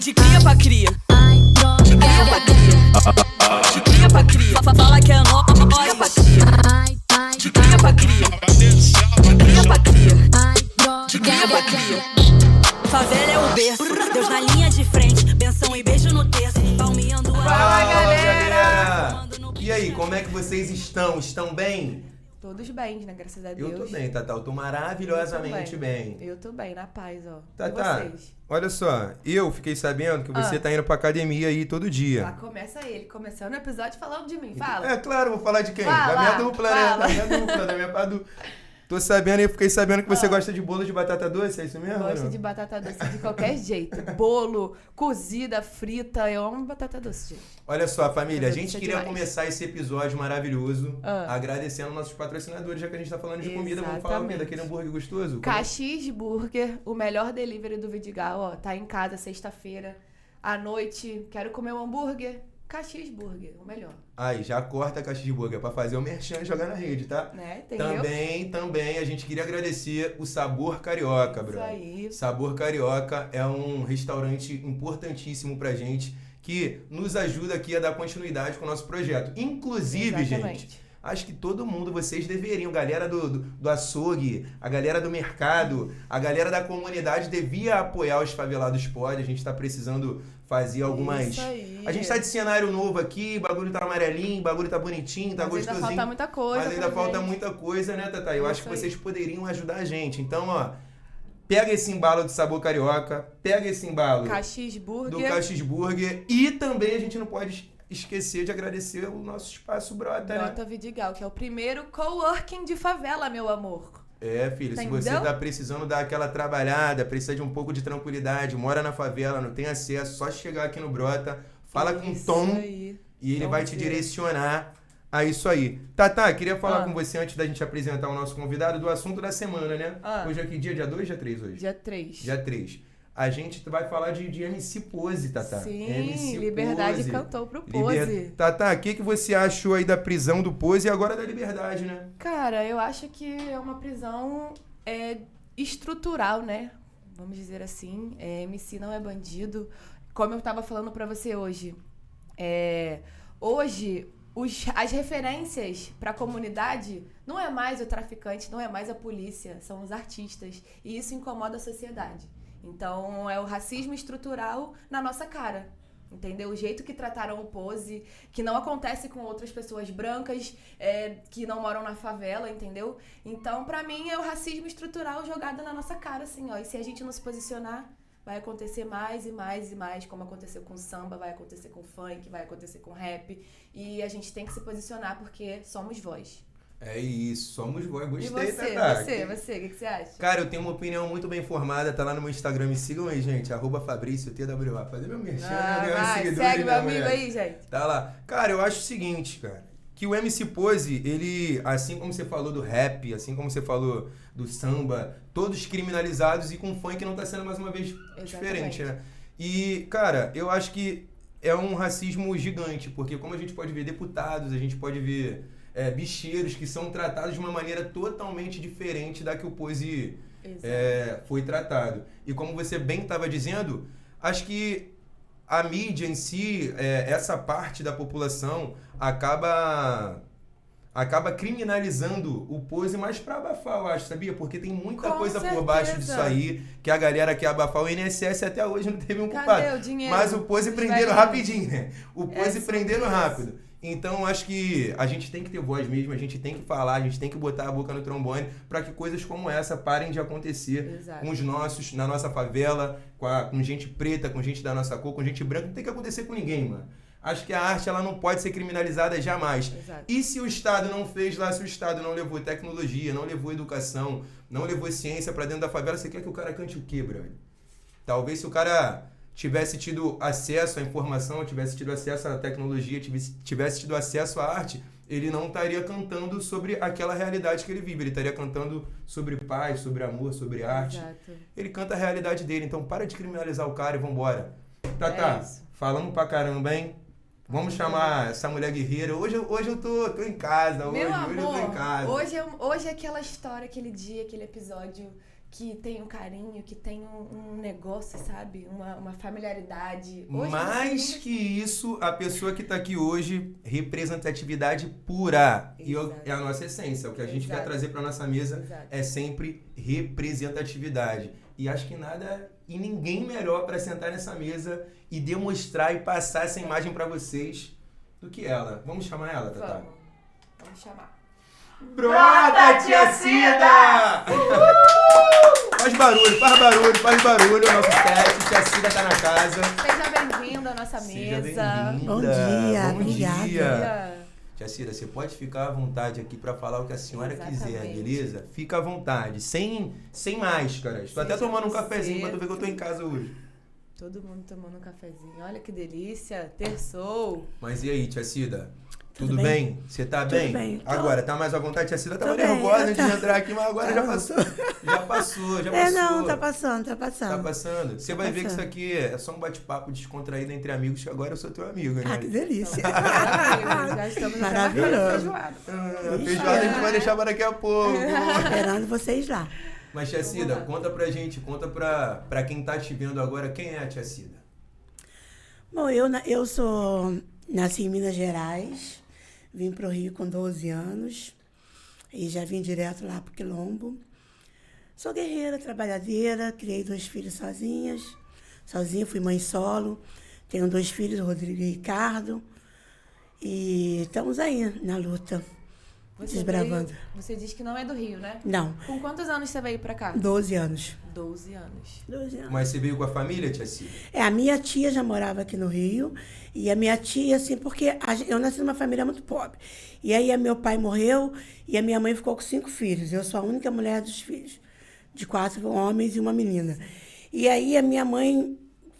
De cria pra cria. De cria pra cria. De cria pra cria. Fala que é nóis. De cria pra cria. De cria pra cria. De cria pra cria. De cria pra cria. Favela é o berço. Deus na linha de frente. Benção e beijo no terço. Palmeando a... Fala, galera! E aí, como é que vocês estão? Estão bem? Todos bem, né? Graças a Deus. Eu tô bem, Tatá. Eu tô maravilhosamente bem. Eu tô bem, na paz, ó. Tatá, E vocês? olha só. Eu fiquei sabendo que você tá indo pra academia aí todo dia. Já começa ele, começando o episódio falando de mim. Fala. É claro, vou falar de quem? Fala, Da minha dupla, né? fala. Da minha dupla, da minha padu. Tô sabendo e fiquei sabendo que você gosta de bolo de batata doce, é isso mesmo? Gosto de batata doce de qualquer jeito. Bolo, cozida, frita. Eu amo batata doce, gente. Olha só, família, a Batata gente doce é queria demais. começar esse episódio maravilhoso agradecendo nossos patrocinadores, já que a gente tá falando de comida. Vamos falar o quê? Exatamente. Daquele hambúrguer gostoso? Caxias Burger, o melhor delivery do Vidigal, ó. Tá em casa sexta-feira, à noite. Quero comer um hambúrguer? Caxias Burger, o melhor. Aí, já corta a caixa de burger pra fazer o merchan e jogar na rede, tá? Né? Entendeu? Também, a gente queria agradecer o Sabor Carioca, Isso brother. aí. Sabor Carioca é um restaurante importantíssimo pra gente, que nos ajuda aqui a dar continuidade com o nosso projeto. Inclusive, Exatamente. gente, acho que todo mundo, vocês deveriam, galera do açougue, a galera do mercado, a galera da comunidade devia apoiar os Favelados Pod. A gente tá precisando fazer algumas... Isso aí. A gente tá de cenário novo aqui, bagulho tá amarelinho, bagulho tá bonitinho, tá Mas gostosinho. ainda falta muita coisa. Mas ainda pra falta gente. muita coisa, né, Tatá? Eu Isso acho que aí. vocês poderiam ajudar a gente. Então, ó, pega esse embalo de Sabor Carioca, pega esse embalo Caxias Burger. do Caxias Burger e também a gente não pode esquecer de agradecer o nosso espaço Brota, né? Brota Vidigal, que é o primeiro coworking de favela, meu amor. É, filho, se você Entendeu? tá precisando dar aquela trabalhada, precisa de um pouco de tranquilidade, mora na favela, não tem acesso, só chegar aqui no Brota, fala com o Isso Tom aí. e ele vai te Tomzera. direcionar a isso aí. Tatá, queria falar Ah. com você antes da gente apresentar o nosso convidado do assunto da semana, né? Ah. Hoje é que dia? Dia 2, dia 3 hoje? Dia 3. Dia 3. A gente vai falar de MC Pose, Tatá. Sim, MC Liberdade Pose. cantou pro Pose. Tatá, o que você achou aí da prisão do Pose e agora da Liberdade, né? Cara, eu acho que é uma prisão estrutural, né? Vamos dizer assim. MC não é bandido. Como eu tava falando pra você hoje. Hoje, as referências pra comunidade não é mais o traficante, não é mais a polícia, são os artistas. E isso incomoda a sociedade. Então, é o racismo estrutural na nossa cara. Entendeu? O jeito que trataram o Pose, que não acontece com outras pessoas brancas, que não moram na favela, entendeu? Então, pra mim, é o racismo estrutural jogado na nossa cara, assim, ó. E se a gente não se posicionar, vai acontecer mais e mais e mais, como aconteceu com samba, vai acontecer com funk, vai acontecer com rap. E a gente tem que se posicionar porque somos voz. É isso, somos voz. Gostei, E você, Tatá. o que você acha? Cara, eu tenho uma opinião muito bem formada, tá lá no meu Instagram, me sigam aí, gente, @FabrícioTWA, fazer meu merchan, ganhar Vai, seguidores, segue meu né, amigo mulher? aí, gente. Tá lá. Cara, eu acho o seguinte, cara, que o MC Pose, ele, assim como você falou do rap, assim como você falou do samba, todos criminalizados e com funk não tá sendo mais uma vez diferente, né? E, cara, eu acho que é um racismo gigante, porque como a gente pode ver deputados, a gente pode ver bicheiros que são tratados de uma maneira totalmente diferente da que o Pose foi tratado. E como você bem estava dizendo, acho que a mídia em si, essa parte da população acaba criminalizando o Pose mais pra abafar, eu acho, sabia? Porque tem muita Com coisa por certeza. baixo disso aí, que a galera quer abafar. O INSS até hoje não teve um Cadê culpado. o dinheiro? Mas o Pose Os prenderam velhinhos. rapidinho, né? O Pose sobre prenderam isso. rápido. Então, acho que a gente tem que ter voz mesmo, a gente tem que falar, a gente tem que botar a boca no trombone para que coisas como essa parem de acontecer Exato. com os nossos, na nossa favela, com gente preta, com gente da nossa cor, com gente branca. Não tem que acontecer com ninguém, mano. Acho que a arte ela não pode ser criminalizada jamais. Exato. E se o Estado não fez lá, se o Estado não levou tecnologia, não levou educação, não levou ciência para dentro da favela, você quer que o cara cante o quê, brother? Talvez se o cara tivesse tido acesso à informação, tivesse tido acesso à tecnologia, tivesse tido acesso à arte, ele não estaria cantando sobre aquela realidade que ele vive. Ele estaria cantando sobre paz, sobre amor, sobre arte. Exato. Ele canta a realidade dele. Então para de criminalizar o cara e vambora. Tatá, isso. falamos pra caramba, hein? Vamos chamar essa mulher guerreira. Hoje eu tô em casa. Meu hoje amor, eu tô em casa. hoje é aquela história, aquele dia, aquele episódio que tem um carinho, que tem um negócio, sabe? Uma familiaridade. Hoje Mais que isso, a pessoa que tá aqui hoje, representatividade pura. E é a nossa essência. O que a gente quer trazer pra nossa mesa é sempre representatividade. E acho que nada e ninguém melhor pra sentar nessa mesa e demonstrar e passar essa imagem pra vocês do que ela. Vamos chamar ela, Tatá? Vamos chamar. Brota, Tia Cida! Faz barulho. O nosso set. Tia Cida tá na casa. Seja bem-vinda à nossa Seja mesa. bem-vinda. Bom dia, Bom obrigada. dia. Tia Cida, você pode ficar à vontade aqui pra falar o que a senhora quiser, beleza? Fica à vontade, sem máscaras. Tô até tomando um cafezinho pra tu ver que eu tô em casa hoje. Todo mundo tomando um cafezinho. Olha que delícia. Terçou. Mas e aí, Tia Cida? Tudo Tudo bem? Você tá Tudo bem? bem. Agora, tá mais à vontade? Tia Cida tava bem, nervosa eu antes de entrar aqui, mas agora já passou. É, não, tá passando. Tá passando. Você vai ver que isso aqui é só um bate-papo descontraído entre amigos, que agora eu sou teu amigo, né? Ah, que delícia. Maravilha. Já estamos Maravilhoso. feijoada. Feijoada a gente vai deixar para daqui a pouco. Esperando vocês lá. Mas, Tia Cida, conta pra gente, conta pra quem tá te vendo agora, quem é a Tia Cida? Bom, nasci em Minas Gerais, vim pro Rio com 12 anos e já vim direto lá pro Quilombo. Sou guerreira, trabalhadeira, criei 2 filhos sozinha, fui mãe solo, tenho 2 filhos, Rodrigo e Ricardo, e estamos aí na luta, desbravando. Você diz que não é do Rio, né? Não, Com quantos anos você veio pra cá? 12 anos. 12 anos. 12 anos. Mas você veio com a família, Tia Cida? A minha tia já morava aqui no Rio, e a minha tia, assim, porque eu nasci numa família muito pobre. E aí meu pai morreu, e a minha mãe ficou com 5 filhos. Eu sou a única mulher dos filhos, de 4 homens e uma menina. E aí a minha mãe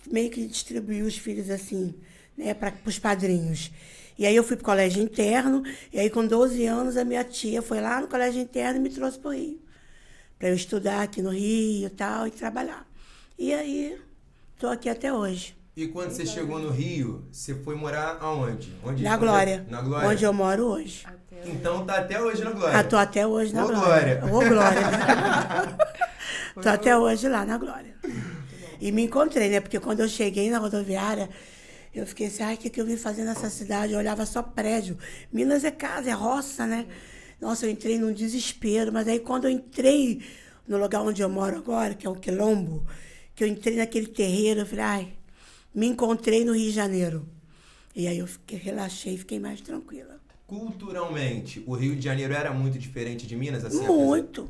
meio que distribuiu os filhos, assim, né, para os padrinhos. E aí eu fui pro colégio interno, e aí com 12 anos a minha tia foi lá no colégio interno e me trouxe pro Rio, para eu estudar aqui no Rio e tal, e trabalhar. E aí, tô aqui até hoje. E quando você chegou no Rio, você foi morar aonde? Na Glória. Na Glória. Onde eu moro hoje. Então tá até hoje na Glória. Tô até hoje na Ô, Glória. Glória. Ô, Glória. Tô até hoje lá na Glória. E me encontrei, né? Porque quando eu cheguei na rodoviária, eu fiquei assim, ai, o que eu vim fazer nessa cidade? Eu olhava só prédio. Minas é casa, é roça, né? Nossa, eu entrei num desespero. Mas aí quando eu entrei no lugar onde eu moro agora, que é o Quilombo, que eu entrei naquele terreiro, eu falei, ai, me encontrei no Rio de Janeiro. E aí eu relaxei, fiquei mais tranquila. Culturalmente, o Rio de Janeiro era muito diferente de Minas? Assim, Muito.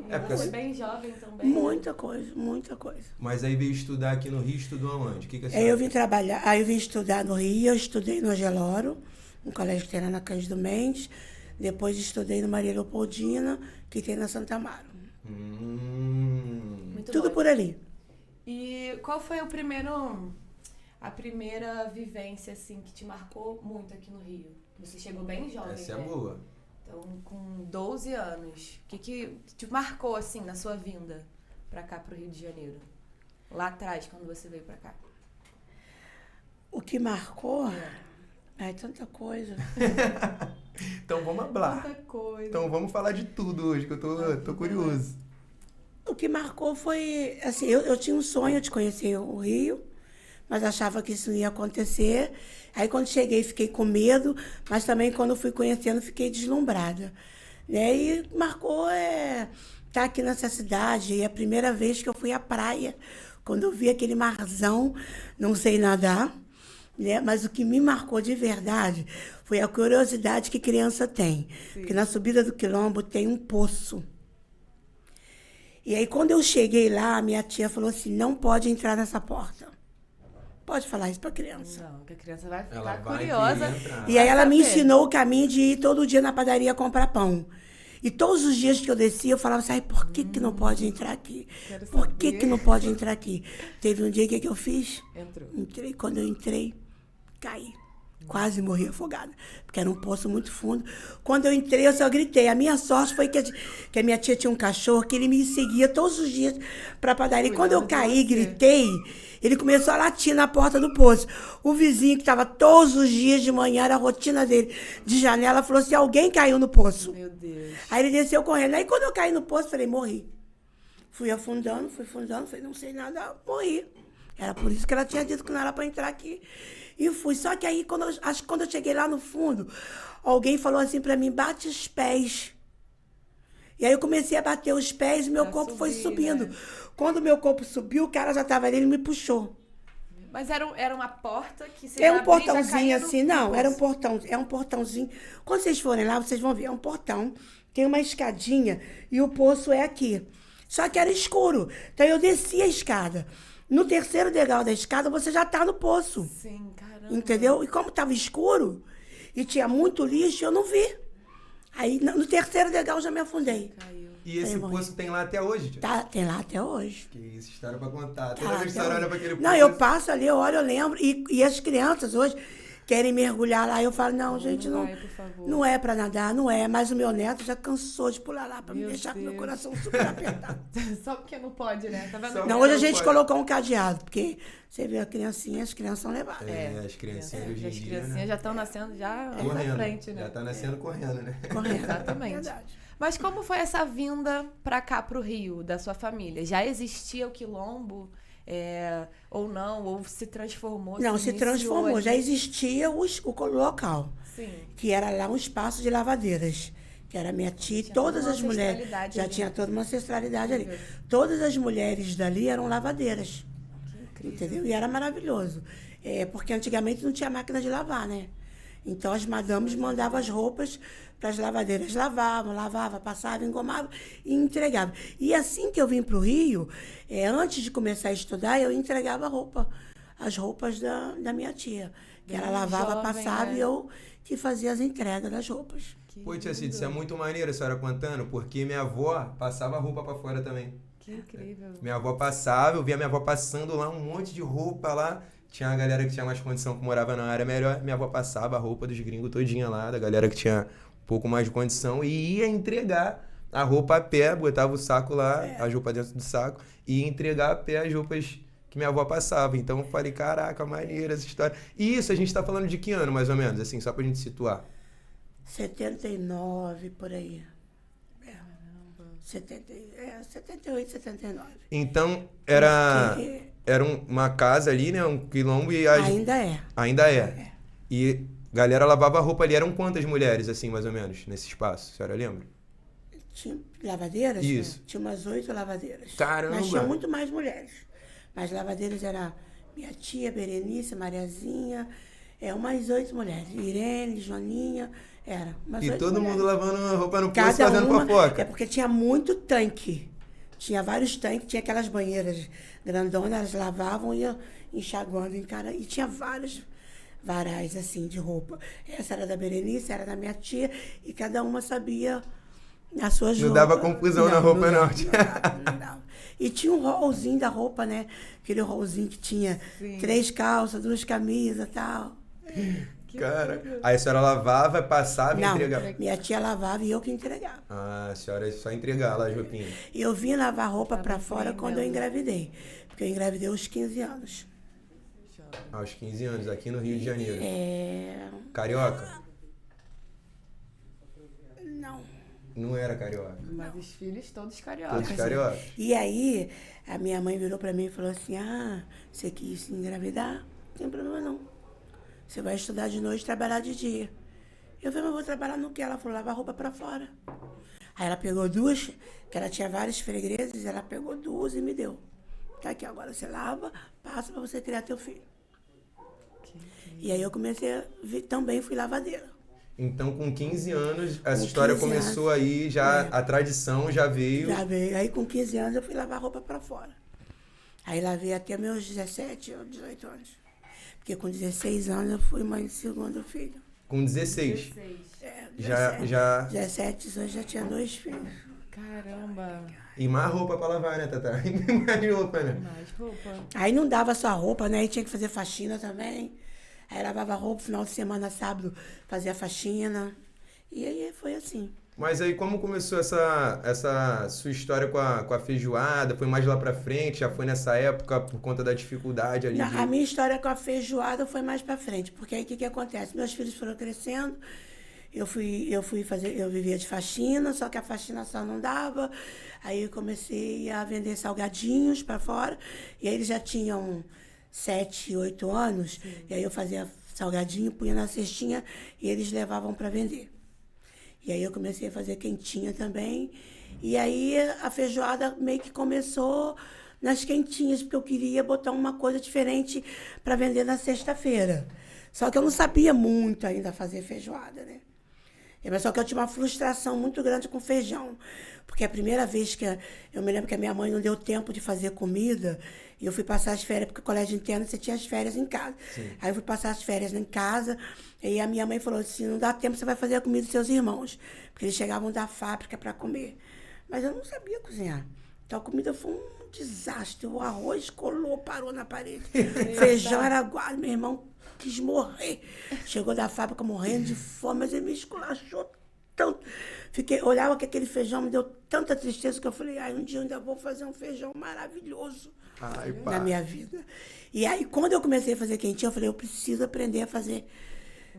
É porque Você é bem jovem também. Muita coisa. Mas aí veio estudar aqui no Rio, estudou aonde? O que a Aí senhora eu vim trabalhar, aí eu vim estudar no Rio, eu estudei no Angeloro, um colégio que tem lá na Cândido Mendes. Depois estudei no Maria Leopoldina, que tem na Santa Amaro. Muito Tudo bom. por ali. E qual foi a primeira vivência, assim, que te marcou muito aqui no Rio? Você chegou bem jovem, Essa é né? boa. Então, com 12 anos, o que te marcou, assim, na sua vinda pra cá, pro Rio de Janeiro? Lá atrás, quando você veio pra cá? O que marcou? Ai, tanta coisa. Então vamos falar. Tanta coisa. Então vamos falar de tudo hoje, que eu tô curioso. O que marcou foi, assim, eu tinha um sonho de conhecer o Rio, mas achava que isso não ia acontecer. Aí quando cheguei fiquei com medo, mas também quando fui conhecendo fiquei deslumbrada. Né? E marcou estar aqui nessa cidade, e a primeira vez que eu fui à praia, quando eu vi aquele marzão, não sei nadar, né? Mas o que me marcou de verdade foi a curiosidade que criança tem. Sim. Porque na subida do Quilombo tem um poço. E aí quando eu cheguei lá, minha tia falou assim, não pode entrar nessa porta. Pode falar isso pra criança. Não, que a criança vai ficar Ela vai curiosa. E aí ela me ensinou o caminho de ir todo dia na padaria comprar pão. E todos os dias que eu descia, eu falava assim, ai, por que não pode entrar aqui? Por que não pode entrar aqui? Teve um dia que eu fiz? Entrou. Entrei, quando eu entrei, caí. Quase morri afogada, porque era um poço muito fundo. Quando eu entrei, eu só gritei. A minha sorte foi que a minha tia tinha um cachorro que ele me seguia todos os dias para a padaria. E quando eu caí, gritei, ele começou a latir na porta do poço. O vizinho, que estava todos os dias de manhã, era a rotina dele, de janela, falou assim, alguém caiu no poço. Meu Deus. Aí ele desceu correndo. Aí quando eu caí no poço, falei, morri. fui afundando, falei, não sei nada, morri. Era por isso que ela tinha dito que não era para entrar aqui. E fui. Só que aí, acho que quando eu cheguei lá no fundo, alguém falou assim para mim, bate os pés. E aí eu comecei a bater os pés e meu corpo foi subindo. Né? Quando meu corpo subiu, o cara já estava ali, ele me puxou. Mas era uma porta que você É um portãozinho assim, não, era um portão, é um portãozinho. Quando vocês forem lá, vocês vão ver, é um portão, tem uma escadinha e o poço é aqui. Só que era escuro, então eu desci a escada. No terceiro degrau da escada, você já tá no poço. Sim, caramba. Entendeu? E como tava escuro e tinha muito lixo, eu não vi. Aí no terceiro degrau eu já me afundei. Caiu. E esse poço tem lá até hoje, tia? Tá, tem lá até hoje. Que isso, história pra contar. Tá Toda vez que você olha pra aquele poço... Não, eu passo ali, eu olho, eu lembro. E as crianças hoje querem mergulhar lá. Eu falo, não, gente, não, vai, por favor. Não é pra nadar, não é. Mas o meu neto já cansou de pular lá pra me deixar com Deus. meu coração super apertado. Só porque não pode, né? Tá vendo? Só- Não, hoje a gente pode. colocou um cadeado, porque você vê a criancinha, as crianças são levadas. As criancinhas hoje em As dia, criancinhas né? já estão nascendo já na Correndo. frente, né? Já tá nascendo correndo, né? Correndo. Exatamente. Verdade. Mas como foi essa vinda pra cá, pro Rio, da sua família? Já existia o quilombo? Ou não? Ou se transformou? Não, se iniciou transformou. ali? Já existia o local, Sim. que era lá um espaço de lavadeiras. Que era minha tia e Tinha todas toda uma as mulheres. ancestralidade Já ali. tinha toda uma ancestralidade ali. Incrível. Todas as mulheres dali eram lavadeiras. Que incrível. Entendeu? E era maravilhoso. Porque antigamente não tinha máquina de lavar, né? Então as madames mandavam as roupas para as lavadeiras. Lavava, passava, engomava e entregava. E assim que eu vim para o Rio, antes de começar a estudar, eu entregava as roupas da minha tia. Que Bem ela lavava, jovem, passava né? e eu que fazia as entregas das roupas. Pô, tia Cid, isso é muito maneiro a senhora contando, porque minha avó passava roupa pra fora também. Que incrível. Minha avó passava, eu via minha avó passando lá, um monte de roupa lá. Tinha uma galera que tinha mais condição, que morava na área melhor. Minha avó passava a roupa dos gringos todinha lá, da galera que tinha um pouco mais de condição, e ia entregar a roupa a pé, botava o saco lá, as roupas dentro do saco, e ia entregar a pé as roupas que minha avó passava. Então eu falei, caraca, maneira essa história. E isso, a gente tá falando de que ano, mais ou menos, assim, só pra gente situar? 79, por aí. 78, 79. Então, era Porque uma casa ali, né, um quilombo, e ainda é. Ainda é. E galera lavava roupa ali. Eram quantas mulheres, assim, mais ou menos, nesse espaço? A senhora lembra? Tinha lavadeiras? Isso. Tinha umas 8 lavadeiras. Caramba! Mas tinha muito mais mulheres. Mas lavadeiras era minha tia, Berenice, Mariazinha, umas 8 mulheres. Irene, Joaninha, era umas E 8 todo mulheres. mundo lavando roupa no poço, Cada fazendo uma, fofoca. porque tinha muito tanque. Tinha vários tanques, tinha aquelas banheiras grandonas, elas lavavam e iam enxaguando em cara. E tinha vários varais, assim, de roupa. Essa era da Berenice, era da minha tia, e cada uma sabia as suas Não roupas. dava confusão na roupa, não. Não dava. E tinha um rolzinho da roupa, né? Aquele rolzinho que tinha 3 calças, 2 camisas e tal. Cara, aí a senhora lavava, passava e Não, entregava. minha tia lavava e eu que entregava. Ah, a senhora só entregar lá as roupinhas. E eu vim lavar roupa pra bem fora quando eu mesmo. engravidei. Porque eu engravidei aos 15 anos. Aos 15 anos, aqui no Rio de Janeiro. É... Carioca? Não. Não era carioca. Mas os filhos todos cariocas. Todos cariocas. E aí, a minha mãe virou pra mim e falou assim, você quis se engravidar? Não tem problema não. Você vai estudar de noite e trabalhar de dia. Eu falei, mas eu vou trabalhar no quê? Ela falou, lavar roupa pra fora. Aí ela pegou 2, que ela tinha vários fregueses, ela pegou 2 e me deu. Tá aqui, agora você lava, passa pra você criar teu filho. E aí eu comecei também fui lavadeira. Então, com 15 anos, essa Com história 15 começou anos. aí, já a tradição já veio. Já veio. Aí com 15 anos eu fui lavar roupa pra fora. Aí lavei até meus 17 ou 18 anos. Porque com 16 anos eu fui mãe do segundo filho. Com 16. 16. Já. 17, 18 já tinha 2 filhos. Caramba. E mais roupa pra lavar, né, Tatá? Mais roupa, né? Mais roupa. Aí não dava só roupa, né? Aí tinha que fazer faxina também. Aí lavava roupa, final de semana, sábado, fazia faxina. E aí foi assim. Mas aí, como começou essa sua história com a feijoada? Foi mais lá pra frente? Já foi nessa época por conta da dificuldade ali? A minha história com a feijoada foi mais pra frente. Porque aí o que acontece? Meus filhos foram crescendo. eu vivia de faxina, só que a faxinação não dava. Aí eu comecei a vender salgadinhos para fora. E aí eles já tinham 7, 8 anos. Sim. E aí eu fazia salgadinho, punha na cestinha e eles levavam para vender. E aí eu comecei a fazer quentinha também. E aí a feijoada meio que começou nas quentinhas, porque eu queria botar uma coisa diferente para vender na sexta-feira. Só que eu não sabia muito ainda fazer feijoada, né? Mas só que eu tinha uma frustração muito grande com feijão. Porque a primeira vez que eu me lembro que a minha mãe não deu tempo de fazer comida, e eu fui passar as férias, porque o colégio interno você tinha as férias em casa. Sim. Aí eu fui passar as férias em casa, e a minha mãe falou assim, não dá tempo, você vai fazer a comida dos seus irmãos. Porque eles chegavam da fábrica para comer. Mas eu não sabia cozinhar. Então a comida foi um desastre. O arroz colou, parou na parede. Feijão era aguado, meu irmão quis morrer. Chegou da fábrica morrendo de fome, mas ele me esculachou tanto. Olhava que aquele feijão me deu tanta tristeza que eu falei, um dia eu ainda vou fazer um feijão maravilhoso na minha vida. E aí, quando eu comecei a fazer quentinha, eu falei, eu preciso aprender a fazer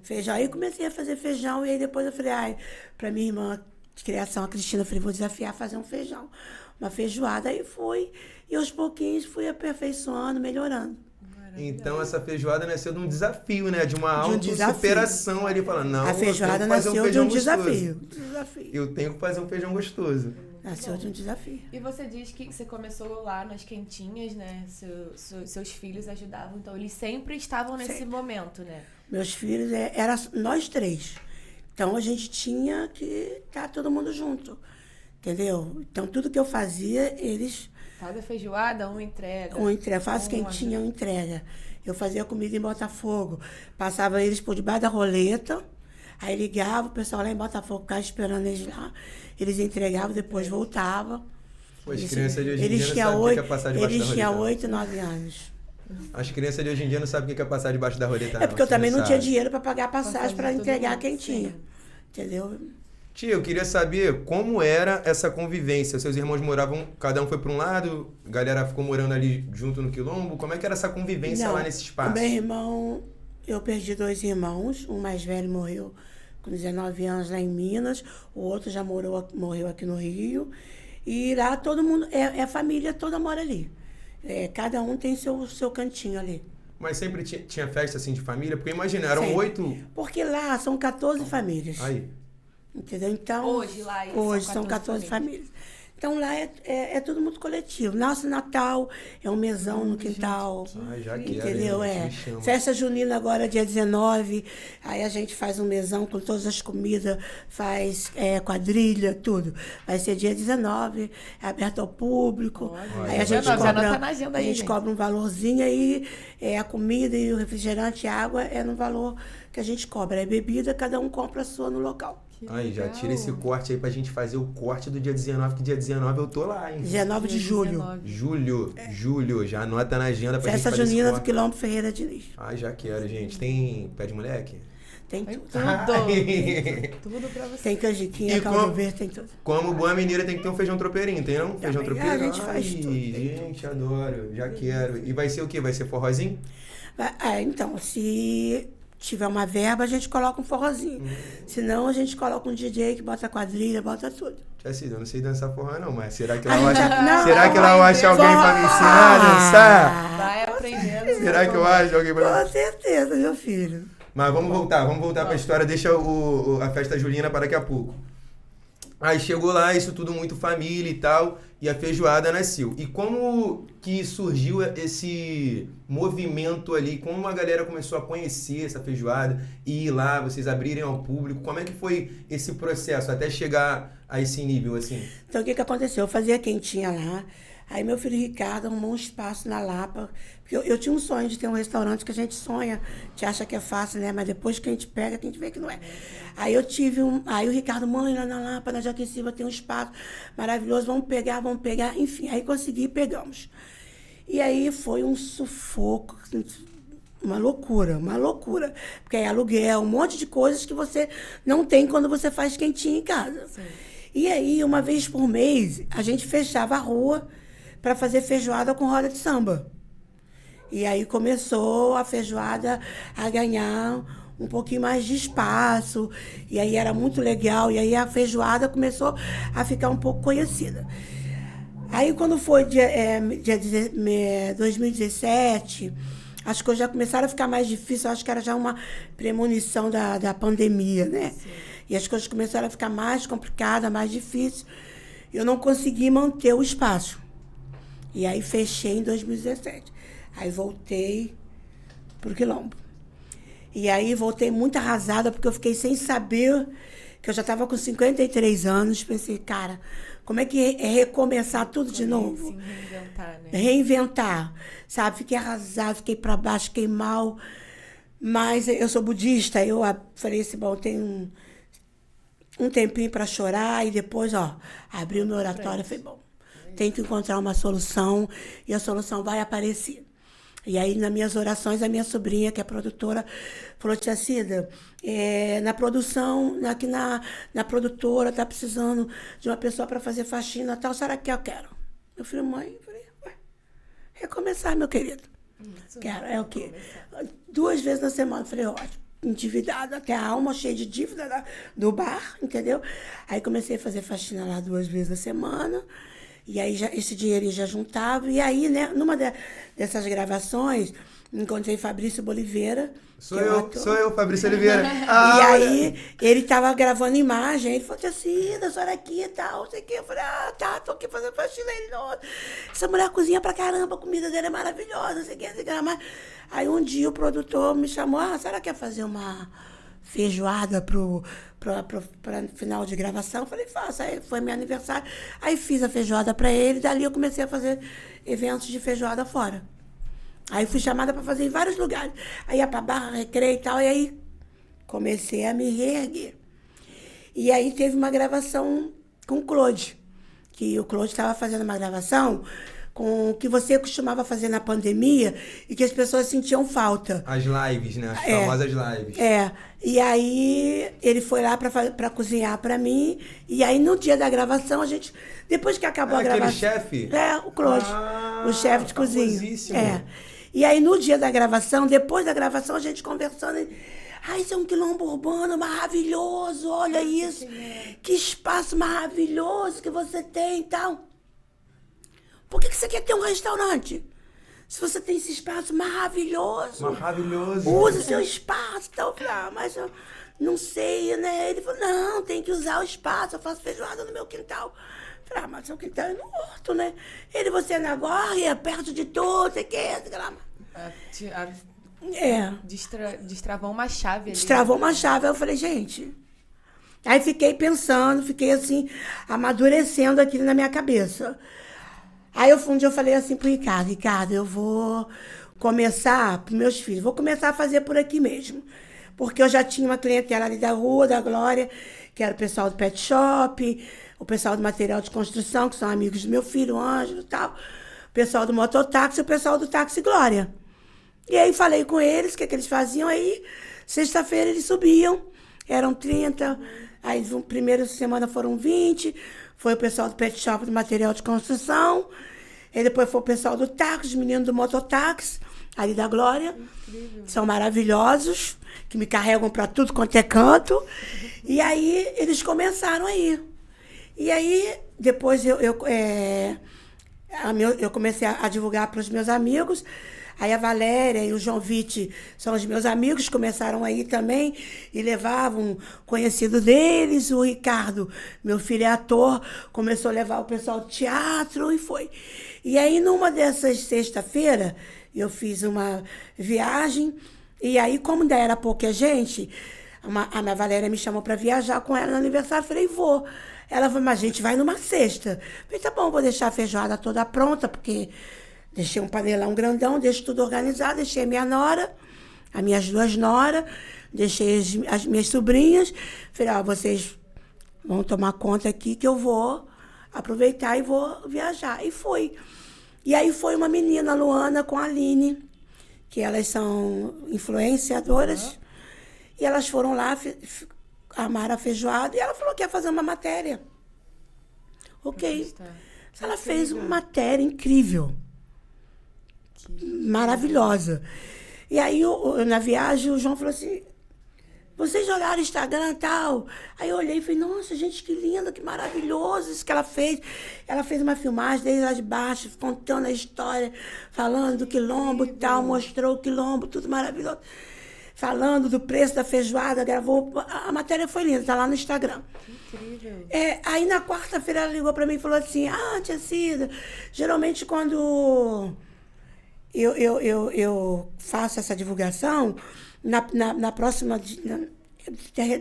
feijão. Aí eu comecei a fazer feijão e aí depois eu falei, pra minha irmã de criação, a Cristina, eu falei, vou desafiar a fazer um feijão. Uma feijoada, aí fui. E aos pouquinhos fui aperfeiçoando, melhorando. Então essa feijoada nasceu de um desafio, né? De uma autossuperação ali, falando, não, a feijoada nasceu de um desafio. Eu tenho que fazer um feijão gostoso. Nasceu de um desafio. E você diz que você começou lá nas quentinhas, né? Seus filhos ajudavam, então eles sempre estavam nesse momento, né? Meus filhos, era nós 3. Então a gente tinha que estar todo mundo junto, entendeu? Então tudo que eu fazia, eles... Faz a feijoada, entrega. Faço quentinha, entrega. Eu fazia comida em Botafogo. Passava eles por debaixo da roleta. Aí ligava, o pessoal lá em Botafogo ficava esperando eles lá. Eles entregavam, depois voltavam. As crianças de hoje em dia não sabem o que é passar debaixo da roleta. Eles tinham 8, 9 anos. As crianças de hoje em dia não sabem o que é passar debaixo da roleta. É porque eu também não tinha dinheiro para pagar a passagem para entregar a quentinha. Sim. Entendeu? Tia, eu queria saber como era essa convivência. Seus irmãos moravam, cada um foi para um lado, a galera ficou morando ali junto no quilombo. Como é que era essa convivência lá nesse espaço? O meu irmão, eu perdi 2 irmãos. Um mais velho morreu com 19 anos lá em Minas, o outro já morreu aqui no Rio. E lá todo mundo, a família toda mora ali. Cada um tem seu cantinho ali. Mas sempre tinha festa assim de família? Porque imagina, eram 8... Porque lá são 14 famílias. Aí. Entendeu? Então, hoje são 14 famílias. Então lá é tudo muito coletivo. Nosso Natal é um mesão no quintal. Já que entendeu? Festa junina agora, dia 19. Aí a gente faz um mesão com todas as comidas, faz quadrilha, tudo. Vai ser dia 19, é aberto ao público. Aí a gente cobra um valorzinho aí, a comida e o refrigerante e a água é no valor que a gente cobra. É bebida, cada um compra a sua no local. Aí, já tira esse corte aí pra gente fazer o corte do dia 19, que dia 19 eu tô lá, hein? 19 de julho. Julho. Já anota na agenda pra Festa gente fazer junina do Quilombo Ferreira Diniz. Já quero, gente. Tem pé de moleque? Tem tudo. Tudo pra você. Tem canjiquinha, caldo verde, tem tudo. Como boa mineira tem que ter um feijão tropeirinho, tem não? Feijão tropeirinho? A gente faz tudo. Gente, adoro. Já quero. E vai ser o quê? Vai ser forrozinho? Então, se tiver uma verba, a gente coloca um forrozinho. Senão, a gente coloca um DJ que bota quadrilha, bota tudo. Eu não sei dançar forró não, mas será que ela vai achar alguém pra me ensinar a dançar? Vai aprendendo. Será que eu acho alguém pra me ensinar? Com certeza, meu filho. Mas vamos voltar pra história, deixa a festa julina para daqui a pouco. Aí chegou lá, isso tudo muito família e tal, e a feijoada nasceu. E como que surgiu esse movimento ali? Como a galera começou a conhecer essa feijoada e ir lá, vocês abrirem ao público? Como é que foi esse processo até chegar a esse nível, assim? Então, o que aconteceu? Eu fazia quentinha lá, aí meu filho Ricardo arrumou um espaço na Lapa, porque eu tinha um sonho de ter um restaurante que a gente sonha, a gente acha que é fácil, né? Mas depois que a gente pega, que a gente vê que não é. Aí aí o Ricardo, mãe, lá na Lapa, na Joaquim Silva tem um espaço maravilhoso, vamos pegar, enfim, aí consegui e pegamos. E aí foi um sufoco, uma loucura, porque é aluguel, um monte de coisas que você não tem quando você faz quentinha em casa. Sim. E aí, uma vez por mês, a gente fechava a rua para fazer feijoada com roda de samba. E aí começou a feijoada a ganhar um pouquinho mais de espaço, e aí era muito legal, e aí a feijoada começou a ficar um pouco conhecida. Aí quando foi dia 2017, as coisas já começaram a ficar mais difíceis, eu acho que era já uma premonição da pandemia, né? Sim. E as coisas começaram a ficar mais complicadas, mais difíceis. Eu não consegui manter o espaço. E aí fechei em 2017. Aí voltei pro Quilombo. E aí voltei muito arrasada, porque eu fiquei sem saber, que eu já estava com 53 anos. Pensei, cara, como é que é recomeçar tudo de novo? Sim, reinventar, né? Reinventar, sabe? Fiquei arrasada, fiquei para baixo, fiquei mal. Mas eu sou budista, eu falei assim, bom, tem um tempinho para chorar, e depois, abri o meu oratório e falei, bom, tem que encontrar uma solução, e a solução vai aparecer. E aí, nas minhas orações, a minha sobrinha, que é produtora, falou, tia Cida, na produção, aqui na produtora, tá precisando de uma pessoa para fazer faxina e tal, será que eu quero? Eu falei, mãe, recomeçar, meu querido. Isso, quero, é o quê? Recomeçar. 2 vezes na semana. Eu falei, ótimo, endividada até a alma, cheia de dívida do bar, entendeu? Aí comecei a fazer faxina lá 2 vezes na semana. E aí esse dinheiro já juntava. E aí, né, numa dessas gravações, encontrei Fabrício Boliveira. Sou eu, Fabrício Oliveira. E aí, ele tava gravando imagem. Ele falou assim, da senhora aqui e tal, não sei o quê. Eu falei, tá, tô aqui fazendo faxina. Ele, nossa, essa mulher cozinha pra caramba, a comida dela é maravilhosa, não sei o quê, não sei o que mais. Aí um dia o produtor me chamou, a senhora quer fazer uma feijoada para final de gravação? Eu falei, faça. Aí foi meu aniversário. Aí fiz a feijoada para ele, dali eu comecei a fazer eventos de feijoada fora. Aí fui chamada para fazer em vários lugares. Aí ia para Barra, Recreio e tal, e aí comecei a me reerguer. E aí teve uma gravação com o Claude, que o Claude estava fazendo uma gravação com o que você costumava fazer na pandemia e que as pessoas sentiam falta. As lives, né? As famosas lives. E aí ele foi lá para cozinhar para mim. E aí no dia da gravação, a gente... Depois que acabou a gravação... Aquele chefe? O Claude. O chefe de cozinha. E aí no dia da gravação, depois da gravação, a gente conversando... Isso é um quilombo urbano maravilhoso, olha isso. Que espaço maravilhoso que você tem e tal. Por que você quer ter um restaurante? Se você tem esse espaço maravilhoso. Maravilhoso. Use seu espaço. Então, eu falei, mas eu não sei, né? Ele falou, não, tem que usar o espaço. Eu faço feijoada no meu quintal. Eu falei, mas seu quintal é no horto, né? Ele, você é na Górria, perto de tudo, sei o que, Destravou uma chave ali. Destravou uma chave. Aí eu falei, gente... Aí fiquei pensando, fiquei assim, amadurecendo aquilo na minha cabeça. Aí um dia eu falei assim pro Ricardo, eu vou começar pros meus filhos, vou começar a fazer por aqui mesmo. Porque eu já tinha uma clientela ali da Rua, da Glória, que era o pessoal do Pet Shop, o pessoal do material de construção, que são amigos do meu filho, o Ângelo e tal, o pessoal do mototáxi e o pessoal do Táxi Glória. E aí falei com eles, o que eles faziam, aí sexta-feira eles subiam, eram 30, aí na primeira semana foram 20, foi o pessoal do Pet Shop do material de construção. E depois foi o pessoal do táxi, os meninos do mototáxi, ali da Glória. Incrível. Que são maravilhosos, que me carregam para tudo quanto é canto. E aí eles começaram a ir. E aí depois eu comecei a divulgar para os meus amigos. Aí a Valéria e o João Vitti são os meus amigos, começaram a ir também e levavam conhecido deles. O Ricardo, meu filho é ator, começou a levar o pessoal do teatro e foi. E aí, numa dessas sexta-feira, eu fiz uma viagem e aí, como ainda era pouca gente, a minha Valéria me chamou para viajar com ela no aniversário, eu falei, vou. Ela falou, mas a gente vai numa sexta. Eu falei, tá bom, vou deixar a feijoada toda pronta, porque... Deixei um panelão grandão, deixei tudo organizado, deixei a minha nora, as minhas 2 noras, deixei as minhas sobrinhas. Falei, vocês vão tomar conta aqui que eu vou aproveitar e vou viajar. E fui. E aí foi uma menina, Luana, com a Aline, que elas são influenciadoras. E elas foram lá, armaram a feijoada, e ela falou que ia fazer uma matéria. Ok. Ela fez uma matéria incrível. Maravilhosa. E aí, na viagem, o João falou assim, vocês olharam o Instagram e tal? Aí eu olhei e falei, nossa, gente, que lindo, que maravilhoso isso que ela fez. Ela fez uma filmagem desde lá de baixo, contando a história, falando do quilombo e tal, mostrou o quilombo, tudo maravilhoso. Falando do preço da feijoada, gravou. A matéria foi linda, tá lá no Instagram. Que incrível. Aí na quarta-feira ela ligou pra mim e falou assim, tia Cida, geralmente quando eu faço essa divulgação, na próxima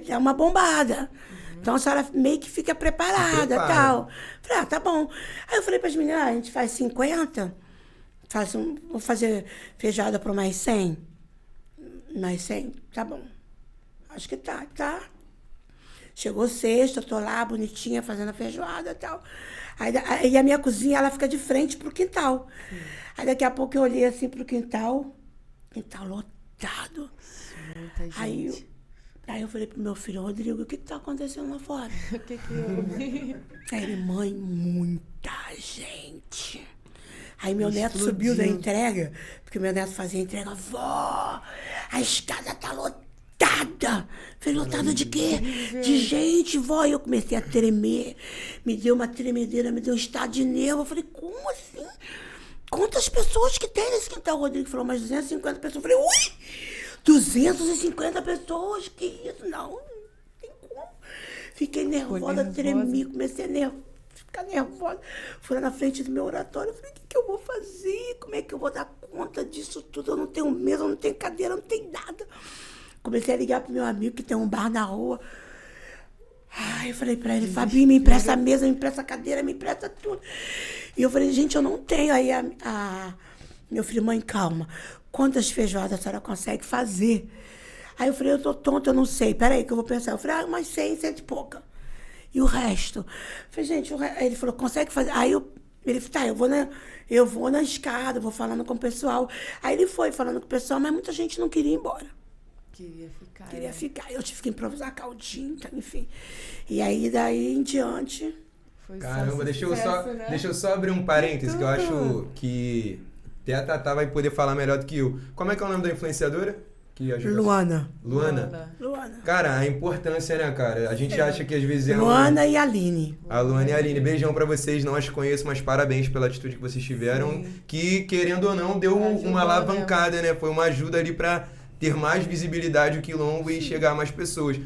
é uma bombada. Então a senhora meio que fica preparada e tal. Falei, tá bom. Aí eu falei para as meninas, a gente faz 50, vou fazer feijoada para mais 100. Mais 100? Tá bom. Acho que tá. Chegou sexta, eu tô lá, bonitinha, fazendo a feijoada e tal. Aí a minha cozinha, ela fica de frente pro quintal. Aí daqui a pouco eu olhei assim pro quintal lotado. Muita gente. Aí eu falei pro meu filho, Rodrigo, o que tá acontecendo lá fora? O que houve? Aí ele, mãe, muita gente. Aí meu neto subiu da entrega, porque meu neto fazia entrega, vó, a escada tá lotada. Falei, lotada de quê? De gente, vó. E eu comecei a tremer, me deu uma tremedeira, me deu um estado de nervo. Eu falei, como assim? Quantas pessoas que tem nesse quintal? O Rodrigo falou, mais 250 pessoas. Eu falei, ui! 250 pessoas? Que isso? Não tem como. Fiquei nervosa, tremi, comecei a ficar nervosa. Fui lá na frente do meu oratório, eu falei, o que eu vou fazer? Como é que eu vou dar conta disso tudo? Eu não tenho mesa, eu não tenho cadeira, não tenho nada. Comecei a ligar pro meu amigo que tem um bar na rua. Ai, eu falei pra ele, Fabinho, me empresta a mesa, me empresta a cadeira, me empresta tudo. E eu falei, gente, eu não tenho. Aí meu filho, mãe, calma. Quantas feijoadas a senhora consegue fazer? Aí eu falei, eu tô tonta, eu não sei. Peraí que eu vou pensar. Eu falei, umas 100 e pouca. E o resto? Eu falei, gente, Aí ele falou, consegue fazer? Aí ele falou, tá, eu vou na escada, vou falando com o pessoal. Aí ele foi falando com o pessoal, mas muita gente não queria ir embora. Queria ficar. Eu tive que improvisar caldinho, tá, enfim. E aí, daí em diante... Caramba, deixa eu só abrir um parênteses, que eu acho que até a Tatá vai poder falar melhor do que eu. Como é que é o nome da influenciadora? Que ajuda? Luana. Cara, a importância, né, cara? A gente acha que às vezes é Luana e Aline. A Luana e a Aline. Beijão pra vocês, não as conheço, mas parabéns pela atitude que vocês tiveram. Sim. Que, querendo ou não, deu uma alavancada, né? Foi uma ajuda ali pra ter mais visibilidade o quilombo e chegar a mais pessoas.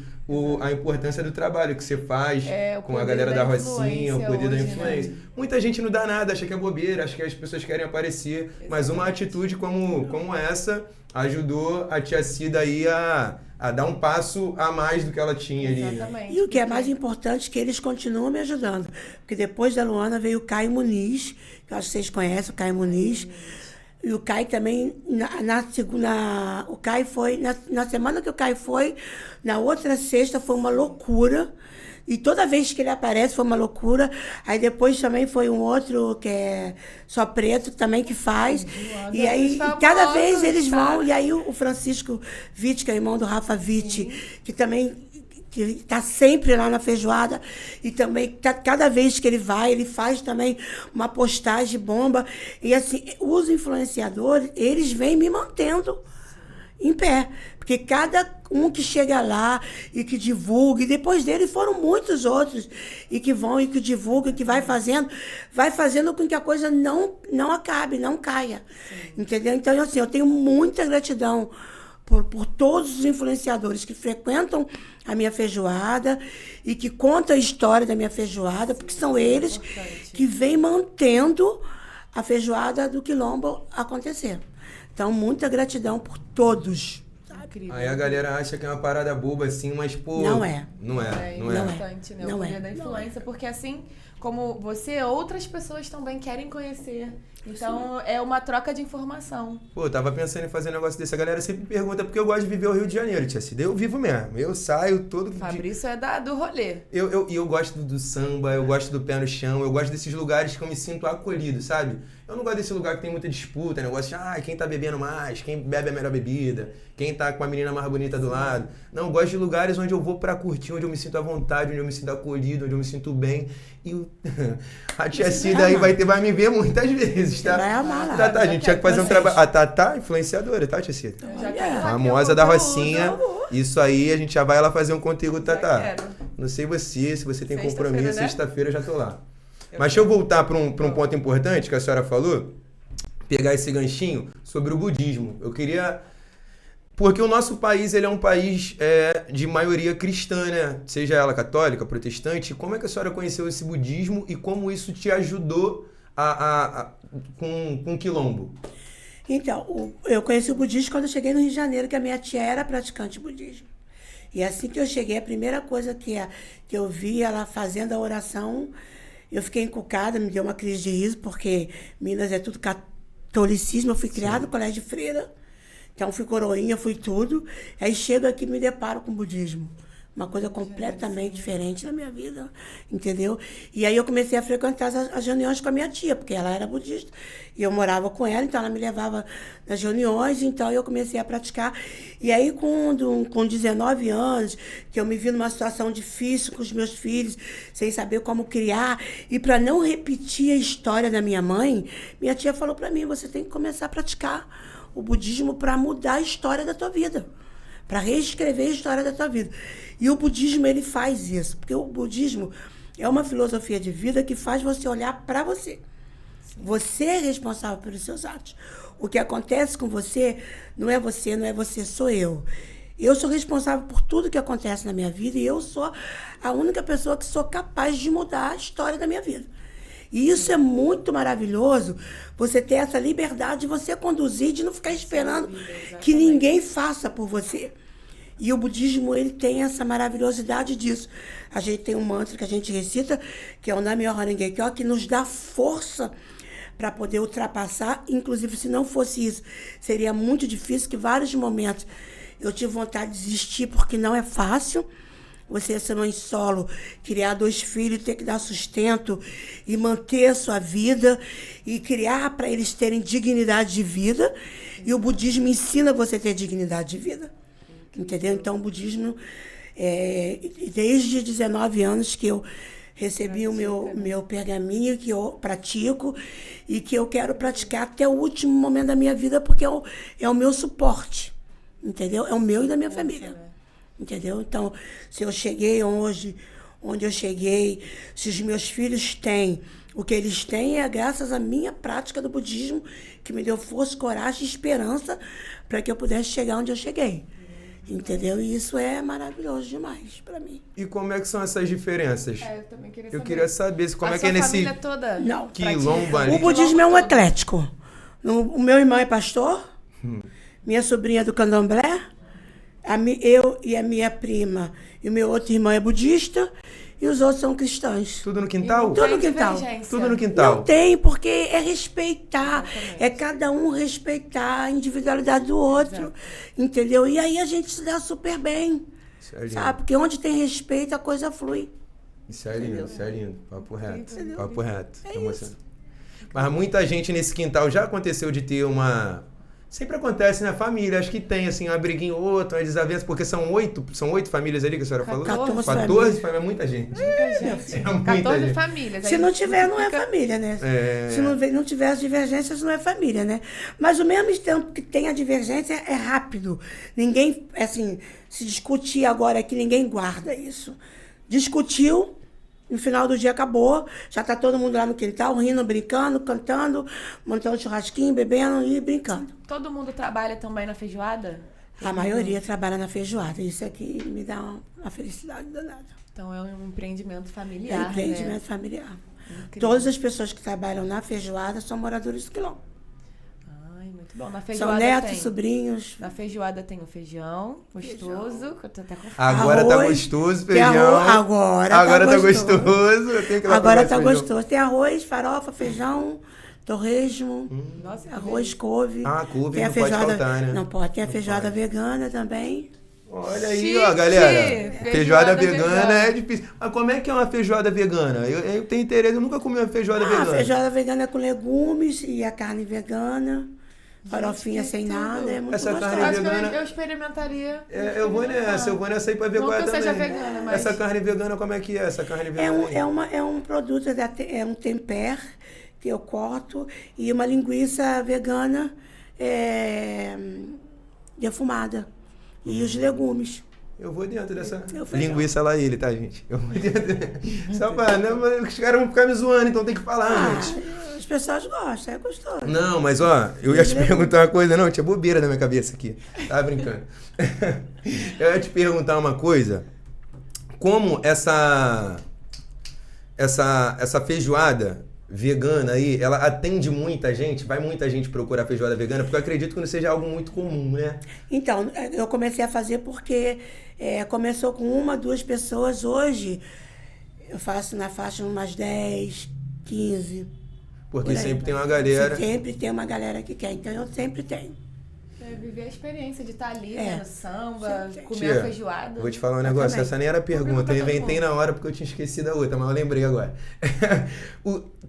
A importância do trabalho que você faz com a galera da Rocinha, o poder da influência. Né? Muita gente não dá nada, acha que é bobeira, acha que as pessoas querem aparecer. Exatamente. Mas uma atitude como essa ajudou a tia Cida aí a dar um passo a mais do que ela tinha ali. Né? E o que é mais importante é que eles continuam me ajudando. Porque depois da Luana veio o Caio Muniz, que eu acho que vocês conhecem o Caio Muniz. E o Caio também, o Caio foi, na semana que o Caio foi, na outra sexta foi uma loucura. E toda vez que ele aparece foi uma loucura. Aí depois também foi um outro que é só preto também que faz. E aí cada vez eles vão. E aí o Francisco Vitti, que é irmão do Rafa Vitti, que também... que está sempre lá na feijoada e também cada vez que ele vai, ele faz também uma postagem bomba. E assim, os influenciadores, eles vêm me mantendo em pé. Porque cada um que chega lá e que divulga, e depois dele foram muitos outros, e que vão e que divulgam, que vai fazendo com que a coisa não acabe, não caia. Sim. Entendeu? Então, assim, eu tenho muita gratidão por todos os influenciadores que frequentam a minha feijoada e que contam a história da minha feijoada, porque são eles que vêm mantendo a feijoada do quilombo acontecer. Então, muita gratidão por todos. Incrível. Aí a galera acha que é uma parada boba assim, mas pô... Não é. Não é. É importante, né? O poder da influência, porque assim como você, outras pessoas também querem conhecer. Então, é uma troca de informação. Pô, eu tava pensando em fazer um negócio desse. A galera sempre pergunta porque eu gosto de viver o Rio de Janeiro, tia Cida. Eu vivo mesmo. Eu saio todo... Fabrício é do rolê. Eu gosto do samba, eu gosto do pé no chão, eu gosto desses lugares que eu me sinto acolhido, sabe? Eu não gosto desse lugar que tem muita disputa, negócio de quem tá bebendo mais, quem bebe a melhor bebida, quem tá com a menina mais bonita do lado. Não, eu gosto de lugares onde eu vou pra curtir, onde eu me sinto à vontade, onde eu me sinto acolhido, onde eu me sinto bem. E a tia Cida aí vai me ver muitas vezes, tá? Vai amar lá. Tá, a gente tinha que fazer um trabalho. A Tatá, influenciadora, tá, tia Cida? Famosa da Rocinha. Isso aí, a gente já vai lá fazer um conteúdo, Já Tatá. quero. Não sei você, se você tem Sexta-feira, compromisso, né? sexta-feira eu já tô lá. Mas deixa eu voltar para um ponto importante que a senhora falou, pegar esse ganchinho sobre o budismo. Eu queria... Porque o nosso país, ele é um país de maioria cristã, né? Seja ela católica, protestante. Como é que a senhora conheceu esse budismo e como isso te ajudou com o quilombo? Então, eu conheci o budismo quando eu cheguei no Rio de Janeiro, que a minha tia era praticante de budismo. E assim que eu cheguei, a primeira coisa que eu vi ela fazendo a oração, eu fiquei encucada, me deu uma crise de riso, porque Minas é tudo catolicismo. Eu fui criada no colégio de freira, então fui coroinha, fui tudo. Aí chego aqui e me deparo com o budismo. Uma coisa completamente diferente na minha vida, entendeu? E aí eu comecei a frequentar as reuniões com a minha tia, porque ela era budista. E eu morava com ela, então ela me levava nas reuniões, então eu comecei a praticar. E aí, com 19 anos, que eu me vi numa situação difícil com os meus filhos, sem saber como criar, e para não repetir a história da minha mãe, minha tia falou para mim, você tem que começar a praticar o budismo para mudar a história da tua vida, para reescrever a história da tua vida. E o budismo, ele faz isso, porque o budismo é uma filosofia de vida que faz você olhar para você. Você é responsável pelos seus atos. O que acontece com você, não é você, sou eu. Eu sou responsável por tudo que acontece na minha vida e eu sou a única pessoa que sou capaz de mudar a história da minha vida. E isso é muito maravilhoso, você ter essa liberdade de você conduzir, de não ficar esperando que ninguém faça por você. E o budismo, ele tem essa maravilhosidade disso. A gente tem um mantra que a gente recita, que é o Nam-myoho Renge Kyo, que nos dá força para poder ultrapassar. Inclusive, se não fosse isso, seria muito difícil, que vários momentos eu tive vontade de desistir, porque não é fácil. Você ser mãe solo, criar 2 filhos, ter que dar sustento e manter a sua vida e criar para eles terem dignidade de vida. E o budismo ensina você a ter dignidade de vida. Entendeu? Então, o budismo, desde 19 anos que eu recebi o meu pergaminho, que eu pratico e que eu quero praticar até o último momento da minha vida, porque é o meu suporte. Entendeu? É o meu e da minha família. Entendeu? Então, se eu cheguei hoje, onde eu cheguei, se os meus filhos têm o que eles têm, é graças à minha prática do budismo, que me deu força, coragem e esperança para que eu pudesse chegar onde eu cheguei. Entendeu? E isso é maravilhoso demais para mim. E como é que são essas diferenças? Eu também queria saber. Eu queria saber como A é que é sua nesse família toda? Não. quilombo ali. O budismo é um eclético. O meu irmão é pastor, minha sobrinha é do candomblé, eu e a minha prima e o meu outro irmão é budista e os outros são cristãos. Tudo no quintal? Tudo no quintal. Tudo no quintal. Não tem, porque é respeitar. Exatamente. É cada um respeitar a individualidade do outro. Exato. Entendeu? E aí a gente se dá super bem. Sabe? Porque onde tem respeito, a coisa flui. Isso é lindo, isso é lindo. Papo reto. Entendeu? Papo reto. É isso. Mas muita gente nesse quintal já aconteceu de ter uma... Sempre acontece na família, acho que tem, assim, uma briguinha ou outra, uma desavença, porque são 8 famílias ali que a senhora falou? 14 famílias, é muita gente. Muita gente. É muita 14 gente. famílias. Se não tiver, não é família, né? Se não tiver as divergências, não é família, né? Mas ao mesmo tempo que tem a divergência, é rápido. Ninguém, assim, se discutir agora aqui, ninguém guarda isso. Discutiu, no final do dia acabou, já tá todo mundo lá no quintal, rindo, brincando, cantando, montando churrasquinho, bebendo e brincando. Todo mundo trabalha também na feijoada? A maioria trabalha na feijoada. Isso aqui me dá uma felicidade danada. Então é um empreendimento É familiar, um empreendimento né? familiar. Incrível. Todas as pessoas que trabalham na feijoada são moradores do quilombo. Ai, muito bom. Na feijoada São netos, tem... sobrinhos. Na feijoada tem o feijão gostoso, que eu tô até com fome. Agora tá Arroz, gostoso, tem feijão. Agora tá gostoso. Eu tenho que ir lá Agora provar tá esse feijão. gostoso. Tem arroz, farofa, feijão, torresmo, Nossa, arroz, couve. Couve Tem a não pode feijoada, faltar, né? Não pode. Tem a Não feijoada pode. vegana também. Olha aí, Chique! ó, galera. Feijoada Feijoada vegana vegana. é difícil. Mas como é que é uma feijoada vegana? Eu tenho interesse, eu nunca comi uma feijoada A vegana. feijoada vegana é com legumes e a carne vegana. Farofinha que sem tudo. nada. É muito Essa gostoso. carne Acho que vegana- eu experimentaria. Eu vou nessa aí pra ver Não qual é que eu também. seja vegana, mas- Essa carne vegana, como é que é? Essa carne vegana aí? É um produto, é um tempero que eu corto e uma linguiça vegana defumada. e os legumes. Eu vou dentro dessa Eu feijão. linguiça lá, ele, tá, gente? Eu vou dentro. Só pra... Não, mas os caras vão ficar me zoando, então tem que falar antes. As pessoas gostam, é gostoso. Não, mas ó, eu ia te perguntar uma coisa, não, tinha bobeira na minha cabeça aqui. Tava brincando. Eu ia te perguntar uma coisa. Como essa feijoada vegana aí, ela atende muita gente? Vai muita gente procurar feijoada vegana? Porque eu acredito que não seja algo muito comum, né? Então, eu comecei a fazer porque começou com 1, 2 pessoas. Hoje, eu faço na faixa umas 10, 15. Porque Por aí. sempre tem uma galera... Sempre tem uma galera que quer, então eu sempre tenho. Viver a experiência de estar ali, É. né, no samba, Sim, sim. comer Tia, a feijoada. Vou te falar um negócio, também. essa nem era pergunta, eu pra todo inventei mundo. na hora porque eu tinha esquecido a outra, mas eu lembrei agora.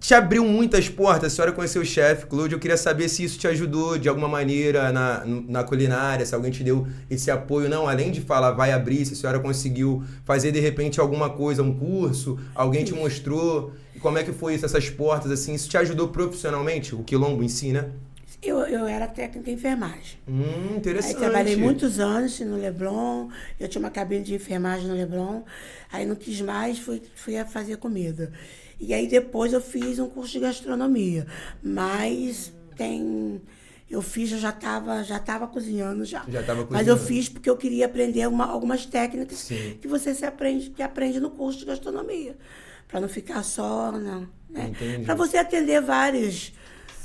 Te abriu muitas portas, a senhora conheceu o chefe, Claude, eu queria saber se isso te ajudou de alguma maneira na culinária, se alguém te deu esse apoio, não, além de falar vai abrir, se a senhora conseguiu fazer de repente alguma coisa, um curso, alguém te mostrou, e como é que foi isso, essas portas, assim, isso te ajudou profissionalmente, o quilombo em si, né? Eu era técnica de enfermagem. Interessante. Aí trabalhei muitos anos no Leblon, eu tinha uma cabine de enfermagem no Leblon, aí não quis mais, fui a fazer comida. E aí depois eu fiz um curso de gastronomia, mas eu fiz, eu já estava cozinhando já. Já estava Mas eu cozinhando. fiz porque eu queria aprender algumas técnicas Sim. que você aprende no curso de gastronomia, para não ficar só, não, né? Entendi. Para você atender vários...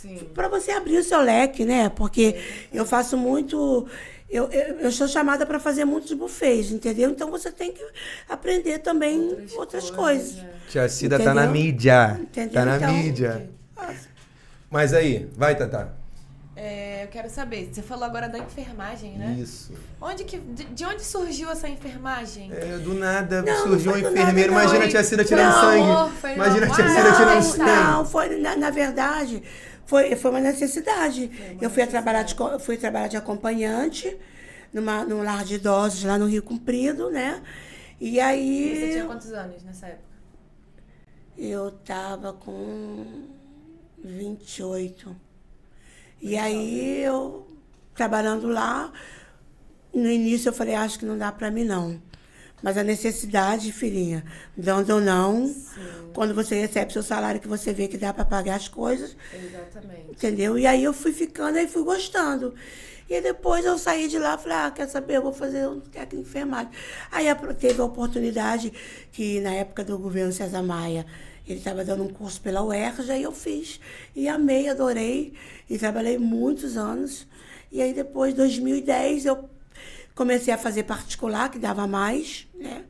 Sim. Para você abrir o seu leque, né? Porque eu faço muito... Eu sou chamada para fazer muitos buffets, entendeu? Então você tem que aprender também outras coisas. né? Tia Cida tá na Entendeu? mídia. Entendeu? Tá na Então, mídia. Mas aí, vai, Tatá. Eu quero saber, você falou agora da enfermagem, né? Isso. De onde surgiu essa enfermagem? Do nada Não, surgiu não um foi do enfermeiro. nada, não. Imagina a Tia Cida tirando Foi sangue. amor, foi Imagina a amor. Tia Cida tirando sangue. Não, foi, na verdade, foi uma necessidade. Eu fui trabalhar de acompanhante num lar de idosos lá no Rio Comprido, né? E aí... Você tinha quantos anos nessa época? Eu tava com 28. E aí eu, trabalhando lá, no início eu falei, acho que não dá pra mim não. Mas a necessidade, filhinha, dando ou não, quando você recebe seu salário que você vê que dá pra pagar as coisas, Exatamente. entendeu? E aí eu fui ficando, aí fui gostando. E aí depois eu saí de lá e falei, quer saber, eu vou fazer um técnico de enfermagem. Aí teve a oportunidade que na época do governo César Maia, ele estava dando um curso pela UERJ, aí eu fiz. E amei, adorei. E trabalhei muitos anos. E aí depois, 2010, eu comecei a fazer particular, que dava mais, né?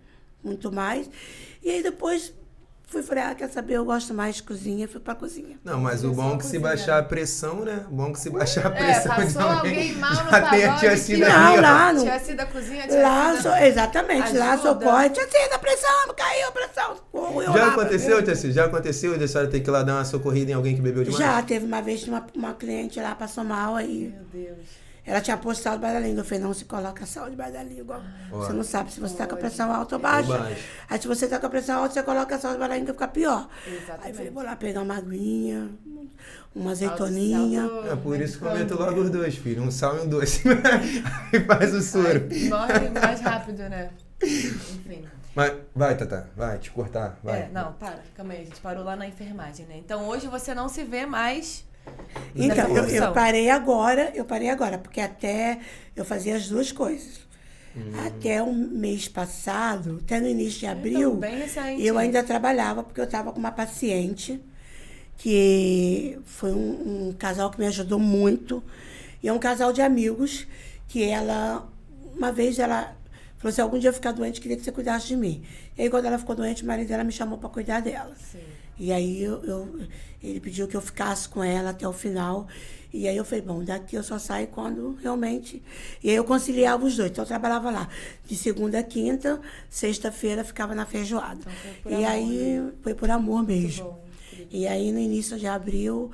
Muito mais. E aí depois falei, quer saber, eu gosto mais de cozinha, fui pra cozinha. Não, mas o bom é que se cozinhar. baixar a pressão, né? O bom é que se baixar a pressão passou alguém mal no já tem a pagode Tia que- Cida Não, ali, ó. lá no... Tia Cida cozinha, tia Lá, Cida... exatamente, lá ajuda. socorre. Tia Cida, pressão, caiu a pressão. Eu Já lá, aconteceu, Tia Cida? Já aconteceu de a senhora ter que ir lá dar uma socorrida em alguém que bebeu demais? Já, teve uma vez uma cliente lá, passou mal, aí Meu Deus. ela tinha posto sal debaixo da língua. Eu falei, não se coloca sal debaixo da língua. Ó. Você não sabe se você tá com a pressão alta ou baixa. Ou baixa. Aí se você tá com a pressão alta, você coloca sal debaixo da língua, fica pior. Exatamente. Aí eu falei, vou lá pegar uma aguinha, uma azeitoninha. Auto- É por isso que eu meto logo os dois, filho. Um sal e um doce. Aí faz o soro. Ai, morre mais rápido, né? Enfim. Mas vai, Tatá. Vai, te cortar. Vai. Não, calma aí, a gente parou lá na enfermagem, né? Então hoje você não se vê mais Então, nessa eu profissão. parei agora, porque até eu fazia as duas coisas. Até o mês passado, até no início de abril, bem recente. eu ainda trabalhava, porque eu estava com uma paciente, que foi um casal que me ajudou muito. E é um casal de amigos, que uma vez ela falou assim, algum dia eu ficar doente, queria que você cuidasse de mim. E aí, quando ela ficou doente, o marido dela me chamou para cuidar dela. Sim. E aí ele pediu que eu ficasse com ela até o final. E aí eu falei, bom, daqui eu só saio quando realmente... E aí eu conciliava os dois. Então eu trabalhava lá de segunda a quinta, sexta-feira ficava na feijoada. Então foi por E amor, aí foi por amor mesmo. bom, incrível. E aí no início de abril,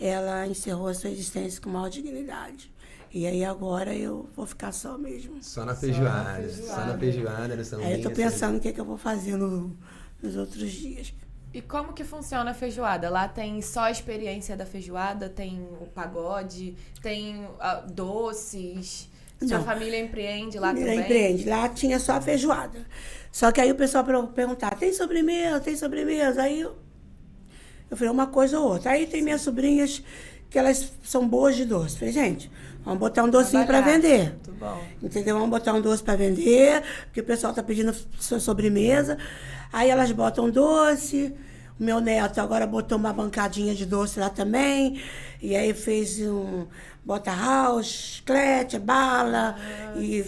ela encerrou a sua existência com maior dignidade. E aí agora eu vou ficar só mesmo. Só na feijoada. Só na feijoada, nessa Aí eu tô pensando o que eu vou fazer nos outros dias. E como que funciona a feijoada? Lá tem só a experiência da feijoada, tem o pagode, tem doces, Sua Não. família empreende lá também? Empreende. Lá tinha só a feijoada. Só que aí o pessoal perguntava, tem sobremesa? Tem sobremesa? Aí eu falei, uma coisa ou outra. Aí tem minhas sobrinhas que elas são boas de doce. Falei, gente, vamos botar um docinho para Trabalhar. vender. Muito bom. Entendeu? Vamos botar um doce para vender, porque o pessoal tá pedindo sobremesa. Aí elas botam doce. O meu neto agora botou uma bancadinha de doce lá também. E aí fez bota house, chiclete, bala. E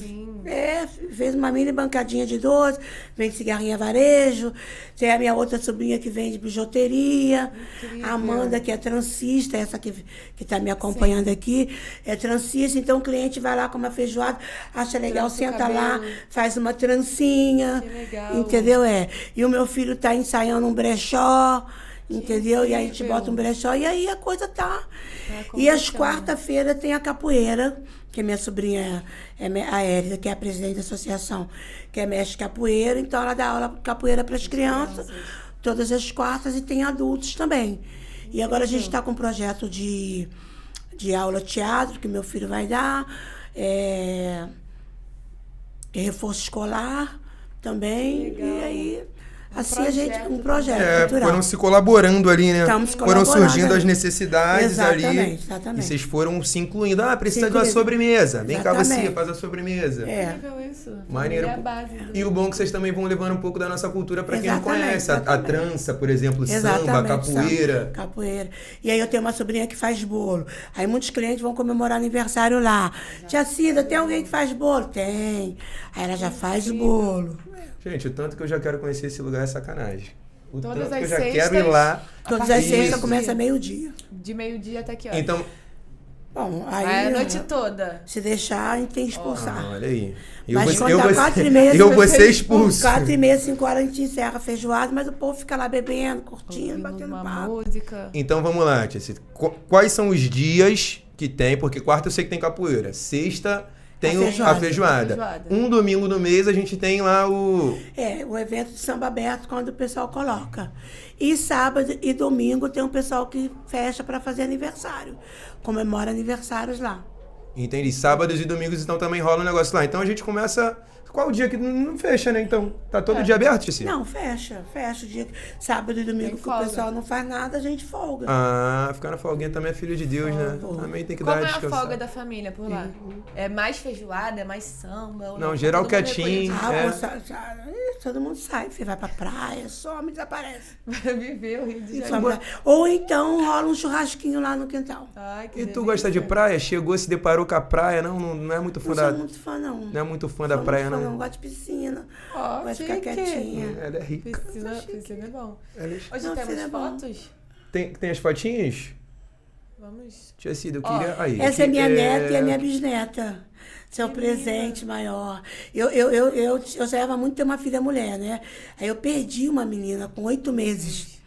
fez uma mini bancadinha de doce. Vende cigarrinha varejo. Tem a minha outra sobrinha que vende bijuteria. A Amanda, que é transista, essa que tá me acompanhando aqui, é transista. Então o cliente vai lá com uma feijoada, acha legal, Trança o senta lá, cabelo. faz uma trancinha. Que legal. Entendeu? E o meu filho tá ensaiando um brechó. Entendeu? E aí a gente incrível. bota um brechó e aí a coisa tá. E às acontecendo. quarta-feiras tem a capoeira, que minha sobrinha a Érida, que é a presidente da associação, que é mestre capoeira, então ela dá aula de capoeira para as crianças, todas as quartas, e tem adultos também. E agora a gente está com um projeto de aula de teatro, que meu filho vai dar, reforço escolar também, e aí assim a gente, um projeto cultural. Foram se colaborando ali, né? Estamos Foram colaborando surgindo ali. as necessidades ali. Exatamente. E vocês foram se incluindo. Ah, precisa Se de uma incluindo. sobremesa. Vem cá você, Exatamente. faz a sobremesa. Incrível isso. Maneiro. Família é a base do- E o bom é que vocês também vão levando um pouco da nossa cultura para quem não Exatamente, conhece. A exatamente. trança, por exemplo, samba, Exatamente, capoeira. samba, capoeira. E aí eu tenho uma sobrinha que faz bolo. Aí muitos clientes vão comemorar aniversário lá. Tia Cida, tem alguém que faz bolo? Tem. Aí ela já faz o bolo. Gente, o tanto que eu já quero conhecer esse lugar é sacanagem. O Todas tanto que eu as já quero sextas, ir lá. Todas as Isso. sextas começa meio-dia. De meio-dia até que horas? Então, Bom, Vai aí a noite toda. se deixar, a gente tem que expulsar. olha aí. Mas quando dá 4h30, eu vou ser expulso. 4h30, 5h a gente encerra a feijoada, mas o povo fica lá bebendo, curtindo, Ouvindo batendo uma papo. música. Então vamos lá, Tia Cida. Quais são os dias que tem? Porque quarta eu sei que tem capoeira. Sexta tem A a feijoada. feijoada. Feijoada. Um domingo no mês a gente tem lá o... O evento de samba aberto, quando o pessoal coloca. E sábado e domingo tem um pessoal que fecha para fazer aniversário. Comemora aniversários lá. Entendi. Sábados e domingos então também rola um negócio lá. Então a gente começa... Qual o dia que não fecha, né? Então, tá todo dia aberto, Tia Cida? Não, fecha. Fecha o dia. Sábado e domingo Tem que folga. o pessoal não faz nada, a gente folga. Ah, ficar na folguinha também é filho de Deus, né? Também tem que Como dar é uma a descansada. folga da família por lá? É mais feijoada, é mais samba? Ou Não, Tá geral todo mundo quietinho. Ah, todo mundo sai. Você vai pra praia, some, desaparece. recolhido? Viver o Rio de Some. Janeiro. Ou então rola um churrasquinho lá no quintal. Ai, que E tu delícia. gosta de praia? Chegou, se deparou com a praia? Não é muito fã Não da... sou muito fã, não. Não é muito fã da Sou praia, muito fã, não. Gosto de piscina. Ó, Gosto de ficar chique. quietinha. Ela é rica. Piscina é bom. Ela é... Hoje Não, temos piscina é bom. fotos? Tem as fotinhas? Vamos. Tia Cida, eu queria... Aí, Essa é aqui, minha neta e a minha bisneta. Seu presente maior. Eu sonhava muito ter uma filha mulher, né? Aí eu perdi uma menina com 8 meses.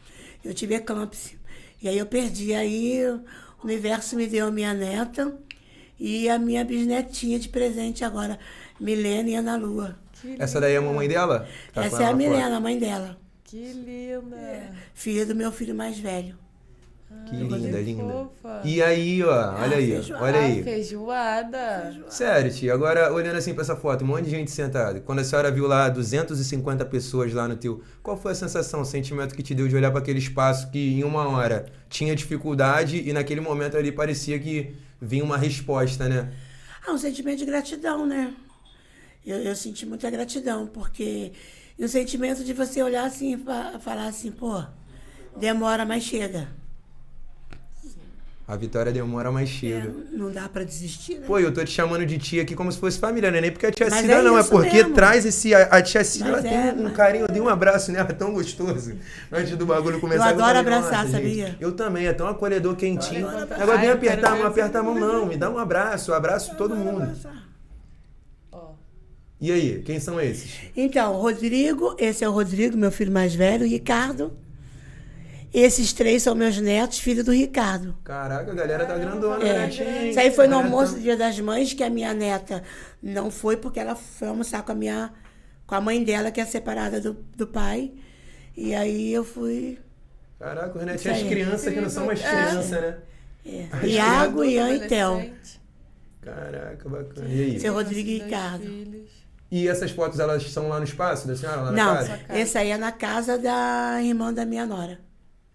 Eu tive eclâmpsia. E aí eu perdi. Aí o universo me deu a minha neta e a minha bisnetinha de presente agora, Milene e Ana Lua. Essa daí é a mamãe dela? Tá com Essa é ela a na foto. Milena, a mãe dela. Que linda. Filha do meu filho mais velho. Que linda, que linda. fofa. E aí, ó, olha aí, feijoada. olha aí. Feijoada. Sério, tia, agora olhando assim pra essa foto, um monte de gente sentada. Quando a senhora viu lá 250 pessoas lá no teu, qual foi a sensação, o sentimento que te deu de olhar para aquele espaço que em uma hora tinha dificuldade e naquele momento ali parecia que vinha uma resposta, né? Um sentimento de gratidão, né? Eu senti muita gratidão, porque... E o sentimento de você olhar assim e falar assim, pô, demora, mas chega. A vitória demora, mas chega. Não dá pra desistir, né? Pô, eu tô te chamando de tia aqui como se fosse família, né? Nem porque a tia Mas Cida é não, é isso porque mesmo. traz esse... A tia Cida, Mas ela tem um carinho, eu dei um abraço nela, tão gostoso. Antes do bagulho começar. Eu adoro falei, abraçar, "Nossa, sabia? gente, eu também, é tão acolhedor, quentinho. adoro abraçar. Agora vem Ai, eu apertar a quero mão, ver aperta a mão não, me dá um abraço, abraço todo mundo. Ó. E aí, quem são esses? Então, Rodrigo, esse é o Rodrigo, meu filho mais velho, Ricardo. Esses 3 são meus netos, filho do Ricardo. Caraca, a galera tá grandona, né, tia? Isso aí foi no Galera almoço tá- do Dia das Mães, que a minha neta não foi, porque ela foi almoçar com a mãe dela, que é separada do pai. E aí eu fui... Caraca, o Renatinho, Isso as aí. crianças que não são mais crianças, né? Iago, Ian e Theo. Adolescente. Caraca, bacana. E aí? Seu Rodrigo e Dois Ricardo. filhos. E essas fotos, elas estão lá no espaço da senhora, lá na Não, casa? esse aí é na casa da irmã da minha nora.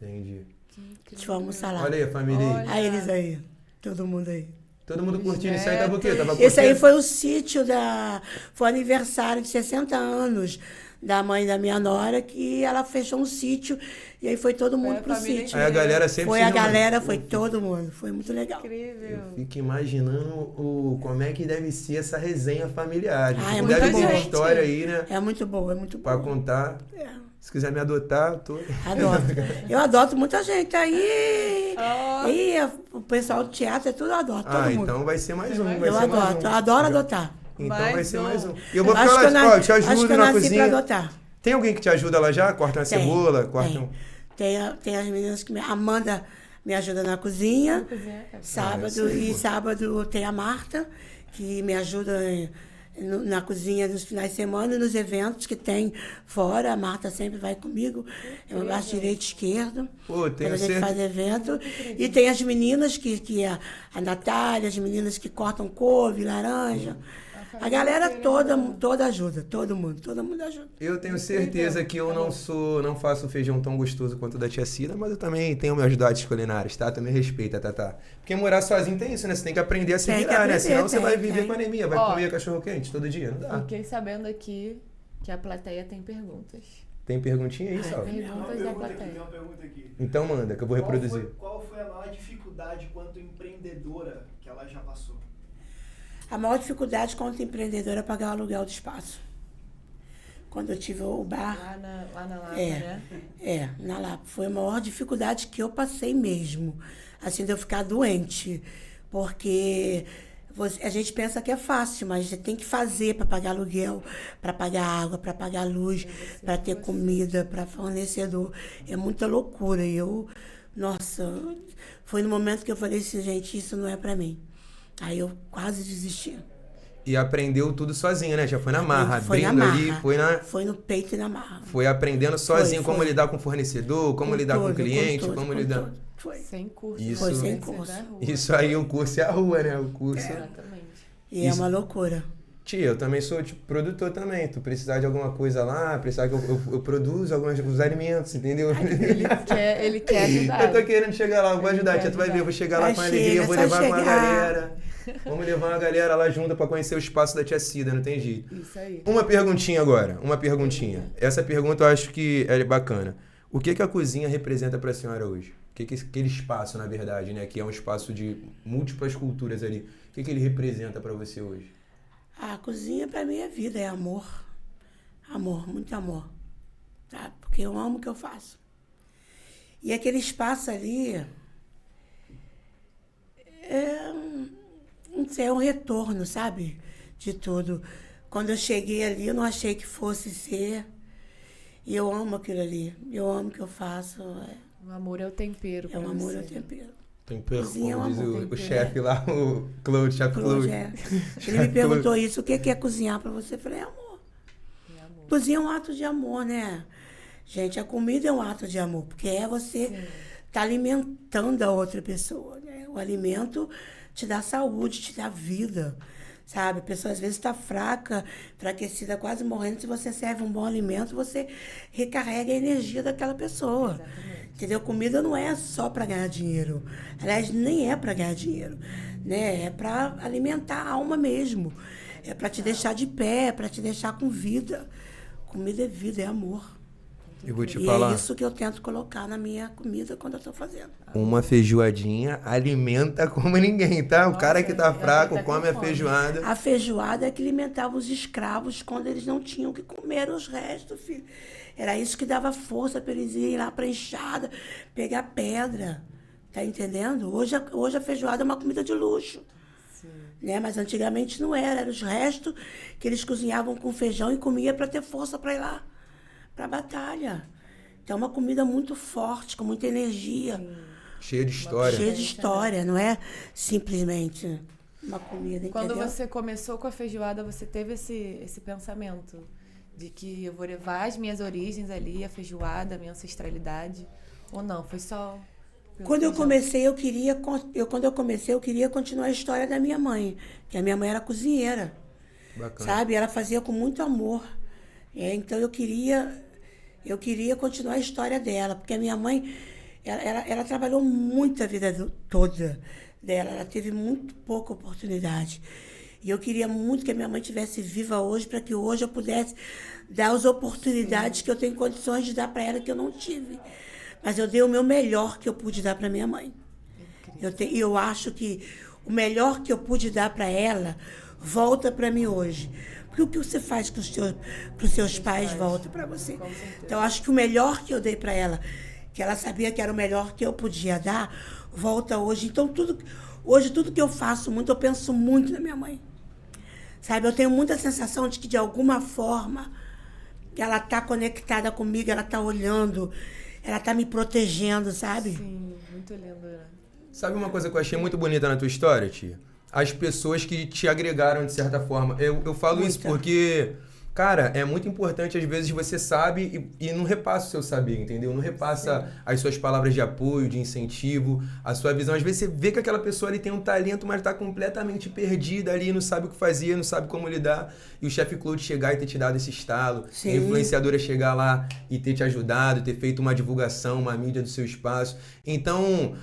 Entendi. A gente vai almoçar lá. Olha aí a família aí. Olha. Aí eles aí. Todo mundo aí. Todo mundo curtindo isso aí, tava o quê? Tava curtindo? Esse aí foi o sítio da... Foi o aniversário de 60 anos da mãe da minha nora, que ela fechou um sítio. E aí foi todo mundo a pro família sítio. Aí a galera sempre Foi se a reúne. galera, foi todo mundo. Foi muito legal. Incrível. Fico imaginando como é que deve ser essa resenha familiar. Ah, é Deve muita ter gente. história aí, né? É muito boa, é muito Pra boa. contar. É, Se quiser me adotar, eu tô... adoto. Eu adoto muita gente. Aí, Oh. aí o pessoal do teatro é tudo adota, todo mundo. então vai ser mais um. Vai Eu ser mais adoto, um. eu adoro adotar. Então Mais vai ser um. mais um. E eu vou Acho ficar que eu lá, na- ó, eu te acho ajudo que eu na nasci cozinha. pra adotar. Tem alguém que te ajuda lá já? Corta uma Tem, cebola, corta tem. um... Tem as meninas que... A Amanda me ajuda na cozinha. Sábado tem a Marta, que me ajuda na cozinha nos finais de semana e nos eventos que tem fora. A Marta sempre vai comigo. É o braço direito e esquerdo. Pô, tenho Quando a gente certeza. faz evento. E tem as meninas que é a Natália, as meninas que cortam couve, laranja. A galera toda ajuda, todo mundo ajuda. Eu tenho certeza que eu não faço feijão tão gostoso quanto o da tia Cida, mas eu também tenho meus dotes culinários, tá? Também respeita, Tatá. Porque morar sozinho tem isso, né? Você tem que aprender a se Tem que virar, né? aprender, Senão você tem, vai viver tem. com anemia, vai Ó. comer cachorro quente todo dia, não dá. Fiquei sabendo aqui que a plateia tem perguntas. Tem perguntinha aí, Sal? Perguntas da plateia. Tem uma pergunta aqui. Então manda, que eu vou reproduzir. Qual foi a maior dificuldade quanto empreendedora que ela já passou? A maior dificuldade quanto empreendedora é pagar o aluguel do espaço. Quando eu tive o bar, Lá na Lapa, É. né? Na Lapa. Foi a maior dificuldade que eu passei mesmo. Assim, de eu ficar doente. Porque a gente pensa que é fácil, mas você tem que fazer para pagar aluguel, para pagar água, para pagar luz, para ter comida, para fornecedor. É muita loucura. E nossa, foi no momento que eu falei assim, gente, isso não é para mim. Aí eu quase desisti. E aprendeu tudo sozinha, né? Já foi na marra, Foi na abrindo ali, marra. Foi no peito e na marra. foi aprendendo sozinho como foi. lidar com o fornecedor, como lidar com o cliente, como lidar... tudo. Foi. Sem curso. Isso. Foi sem Sem curso. ser da rua. Isso aí, o curso é a rua, né? O curso... Exatamente. E é uma loucura. Tia, eu também sou tipo, produtor também. Tu precisar de alguma coisa lá, precisar que eu produzo alguns alimentos, entendeu? Ele quer ajudar. Eu tô querendo chegar lá, eu vou Ele ajudar, quer tia. Tu vai ver, eu vou chegar lá Vai, com chega, alegria, eu vou só levar uma chegar. galera. Vamos levar uma galera lá junto pra conhecer o espaço da tia Cida, não tem jeito. Isso aí. Uma perguntinha agora, uma perguntinha. Essa pergunta eu acho que é bacana. O que a cozinha representa pra senhora hoje? O que aquele espaço, na verdade, né? Que é um espaço de múltiplas culturas ali. O que ele representa pra você hoje? A cozinha pra mim é vida, é amor. Amor, muito amor. Tá? Porque eu amo o que eu faço. E aquele espaço ali não sei, é um retorno, sabe? De tudo. Quando eu cheguei ali, eu não achei que fosse ser. E eu amo aquilo ali. Eu amo o que eu faço. O amor é o tempero. É pra um amor você. ao tempero. Tempero, Cozinha é um como diz amor, o tempero. chefe lá, o Claude, chefe Claude, Claude. Ele me perguntou isso, o que é cozinhar pra você? Eu falei, amor. É amor. Cozinha é um ato de amor, né? Gente, a comida é um ato de amor, porque é você tá alimentando a outra pessoa, né? O alimento te dá saúde, te dá vida, sabe? A pessoa às vezes está fraca, enfraquecida, quase morrendo. Se você serve um bom alimento, você recarrega a energia daquela pessoa. Exatamente. Entendeu? Comida não é só para ganhar dinheiro. Aliás, nem é para ganhar dinheiro, né? É para alimentar a alma mesmo. É para te deixar de pé, é para te deixar com vida. Comida é vida, é amor. Eu vou te E falar, é isso que eu tento colocar na minha comida quando eu estou fazendo. uma feijoadinha alimenta como ninguém, tá? O cara que tá Nossa, fraco tá com come a fome. feijoada. A feijoada é que alimentava os escravos quando eles não tinham que comer os restos, filho. Era isso que dava força para eles irem lá para a enxada, pegar pedra. Tá entendendo? Hoje a feijoada é uma comida de luxo. Né? Mas antigamente não era. Eram os restos que eles cozinhavam com feijão e comia para ter força para ir lá para a batalha. Então é uma comida muito forte, com muita energia. Cheia de história. Cheia de história, não é simplesmente uma comida, Quando entendeu? você começou com a feijoada, você teve esse pensamento de que eu vou levar as minhas origens ali, a feijoada, a minha ancestralidade? Ou não? Foi só Quando eu comecei, eu queria continuar a história da minha mãe, que a minha mãe era cozinheira, Bacana. sabe? Ela fazia com muito amor. Então eu queria continuar a história dela, porque a minha mãe, ela trabalhou muito a vida toda dela, ela teve muito pouca oportunidade. E eu queria muito que a minha mãe estivesse viva hoje, para que hoje eu pudesse dar as oportunidades que eu tenho condições de dar para ela, que eu não tive. Mas eu dei o meu melhor que eu pude dar para minha mãe. Eu acho que o melhor que eu pude dar para ela volta para mim hoje. Porque o que você faz com os seus pais volta para você. Então, eu acho que o melhor que eu dei para ela, que ela sabia que era o melhor que eu podia dar, volta hoje. Então, hoje, tudo que eu faço muito, eu penso muito na minha mãe. Sabe, eu tenho muita sensação de que, de alguma forma, ela está conectada comigo, ela está olhando, ela está me protegendo, sabe? Sim, muito linda. Sabe uma coisa que eu achei muito bonita na tua história, tia? As pessoas que te agregaram de certa forma. Eu falo isso porque, cara, é muito importante, às vezes, você sabe e não repassa o seu saber, entendeu? Não repassa as suas palavras de apoio, de incentivo, a sua visão. Às vezes você vê que aquela pessoa ali tem um talento, mas tá completamente perdida ali, não sabe o que fazer, não sabe como lidar. E o chefe Claude chegar e ter te dado esse estalo, a influenciadora chegar lá e ter te ajudado, ter feito uma divulgação, uma mídia do seu espaço. Então,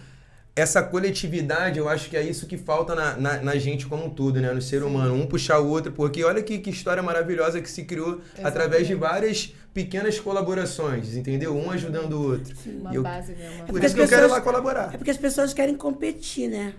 essa coletividade, eu acho que é isso que falta na gente como um todo, né? No ser humano. Um puxar o outro, porque olha que história maravilhosa que se criou através de várias pequenas colaborações, entendeu? Um ajudando o outro. Sim, uma base mesmo. Por isso que eu quero lá colaborar. É porque as pessoas querem competir, né?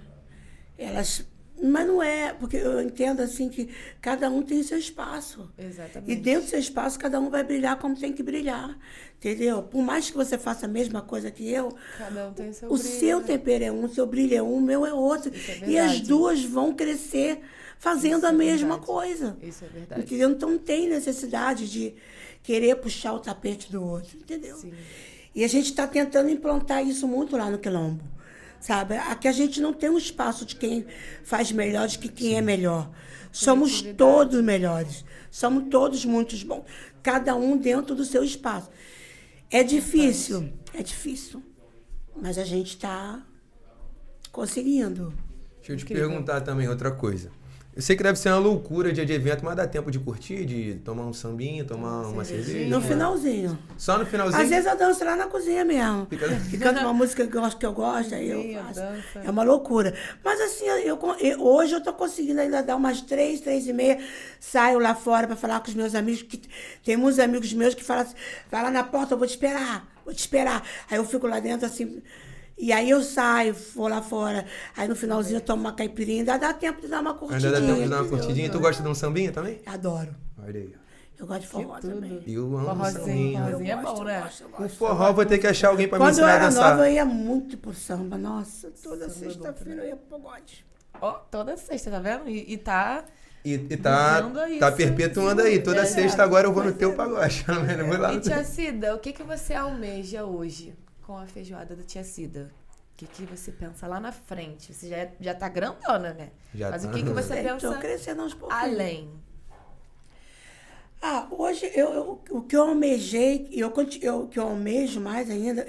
Mas não é, porque eu entendo assim que cada um tem seu espaço. Exatamente. E dentro do seu espaço, cada um vai brilhar como tem que brilhar. Entendeu? Por mais que você faça a mesma coisa que eu, cada um tem seu o brilho, seu tempero é um, o seu brilho é um, o meu é outro. E as duas vão crescer fazendo a mesma coisa. Isso é verdade. Entendeu? Então não tem necessidade de querer puxar o tapete do outro, entendeu? Sim. E a gente está tentando implantar isso muito lá no Quilombo. Sabe? Aqui a gente não tem um espaço de quem faz melhor, de quem é melhor. Somos todos melhores. Somos todos muito bons. Cada um dentro do seu espaço. É difícil. Mas a gente está conseguindo. Deixa eu te perguntar também outra coisa. Eu sei que deve ser uma loucura dia de evento, mas dá tempo de curtir, de tomar um sambinha, tomar uma cerveja? No finalzinho. Só no finalzinho? Às vezes eu danço lá na cozinha mesmo. E canto uma música que eu gosto, aí eu faço. É uma loucura. Mas assim, hoje eu tô conseguindo ainda dar umas 3h30, saio lá fora para falar com os meus amigos, que tem muitos amigos meus que falam assim, vai lá na porta, eu vou te esperar. Aí eu fico lá dentro assim... E aí eu saio, vou lá fora. Aí no finalzinho eu tomo uma caipirinha. Ainda dá tempo de dar uma curtidinha. Ainda dá tempo de dar uma curtidinha. Tu gosta de um sambinha também? Adoro. Olha aí. Eu gosto de forró também. Eu amo Forrozinho. sambinha. Forrozinho é bom, né? O forró vou ter que achar alguém pra me Quando eu ensinar a era dançar. nova, eu ia muito pro samba. Nossa, toda sexta-feira eu ia pro pagode. Ó, toda sexta, tá vendo? E tá... E Visando tá isso. perpetuando aí. Toda sexta agora eu vou no teu pagode. Eu vou lá no E tia Cida, o que você almeja hoje com a feijoada da tia Cida? O que você pensa lá na frente? Você já tá grandona, né? Já Mas tá. o que você Tô pensa crescendo aos pouquinhos. além? Hoje, o que eu almejei, o que eu almejo mais ainda,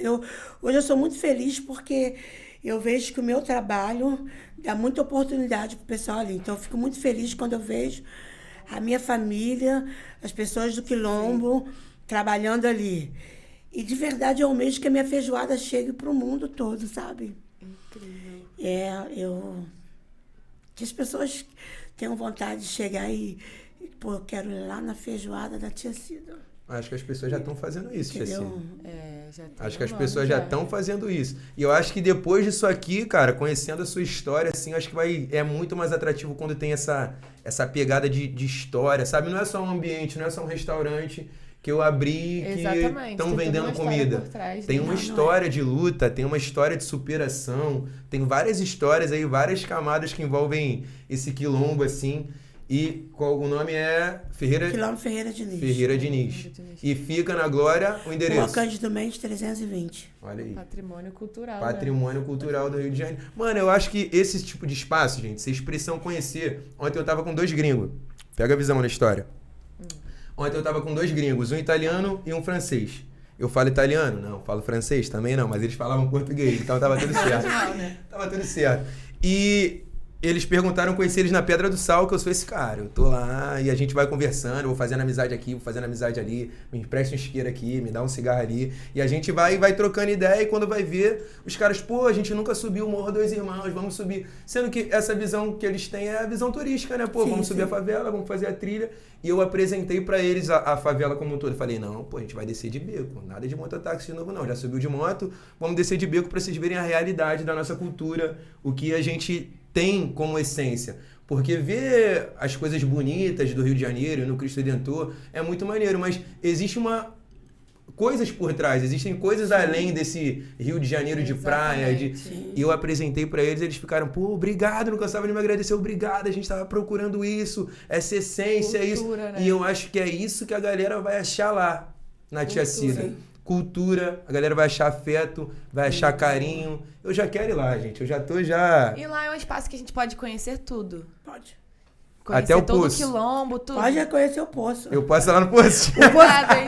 hoje eu sou muito feliz porque eu vejo que o meu trabalho dá muita oportunidade pro pessoal ali. Então, eu fico muito feliz quando eu vejo a minha família, as pessoas do Quilombo trabalhando ali. E de verdade eu almejo que a minha feijoada chegue pro mundo todo, sabe? Incrível. Que as pessoas tenham vontade de chegar e pô, eu quero ir lá na feijoada da tia Cida. Acho que as pessoas já estão fazendo isso, tia Cida. Já tem Acho que as nome, pessoas já estão fazendo isso. E eu acho que depois disso aqui, cara, conhecendo a sua história, assim, eu acho que é muito mais atrativo quando tem essa pegada de história, sabe? Não é só um ambiente, não é só um restaurante que eu abri que estão vendendo comida. Tem uma história de luta, tem uma história de superação, tem várias histórias aí, várias camadas que envolvem esse quilombo, assim. E o nome é Quilombo Ferreira Diniz. Ferreira Diniz. E fica na Glória o endereço. Rua Cândido Mendes 320. Olha aí. Patrimônio cultural. Patrimônio cultural do Rio de Janeiro. Mano, eu acho que esse tipo de espaço, gente, vocês precisam conhecer. Ontem eu tava com 2 gringos. Pega a visão na história. Ontem eu tava com 2 gringos, um italiano e um francês. Eu falo italiano? Não. Falo francês? Também não. Mas eles falavam português, então tava tudo certo. Tava tudo certo. E eles perguntaram, conheci eles na Pedra do Sal, que eu sou esse cara. Eu tô lá e a gente vai conversando, vou fazendo amizade aqui, vou fazendo amizade ali, me empresta um isqueiro aqui, me dá um cigarro ali. E a gente vai trocando ideia e quando vai ver, os caras, pô, a gente nunca subiu o Morro dos Irmãos, vamos subir. Sendo que essa visão que eles têm é a visão turística, né? Pô, Sim, vamos subir a favela, vamos fazer a trilha. E eu apresentei pra eles a favela como um todo. Eu falei, não, pô, a gente vai descer de beco. Nada de mototáxi de novo, não. Já subiu de moto, vamos descer de beco pra vocês verem a realidade da nossa cultura, o que a gente tem como essência. Porque ver as coisas bonitas do Rio de Janeiro no Cristo Redentor é muito maneiro, mas existe coisas por trás, existem coisas além desse Rio de Janeiro de praia. E eu apresentei pra eles ficaram, pô, obrigado, não cansava de me agradecer, obrigado, a gente tava procurando isso, essa essência, cultura, isso. Né? E eu acho que é isso que a galera vai achar lá na Tia Cida. Cultura, a galera vai achar afeto, vai achar carinho. Eu já quero ir lá, gente. Eu já tô já... E lá é um espaço que a gente pode conhecer tudo. Pode. Conhecer até o todo poço. O quilombo, tudo. Pode conhecer o poço. Eu posso ir lá no poço.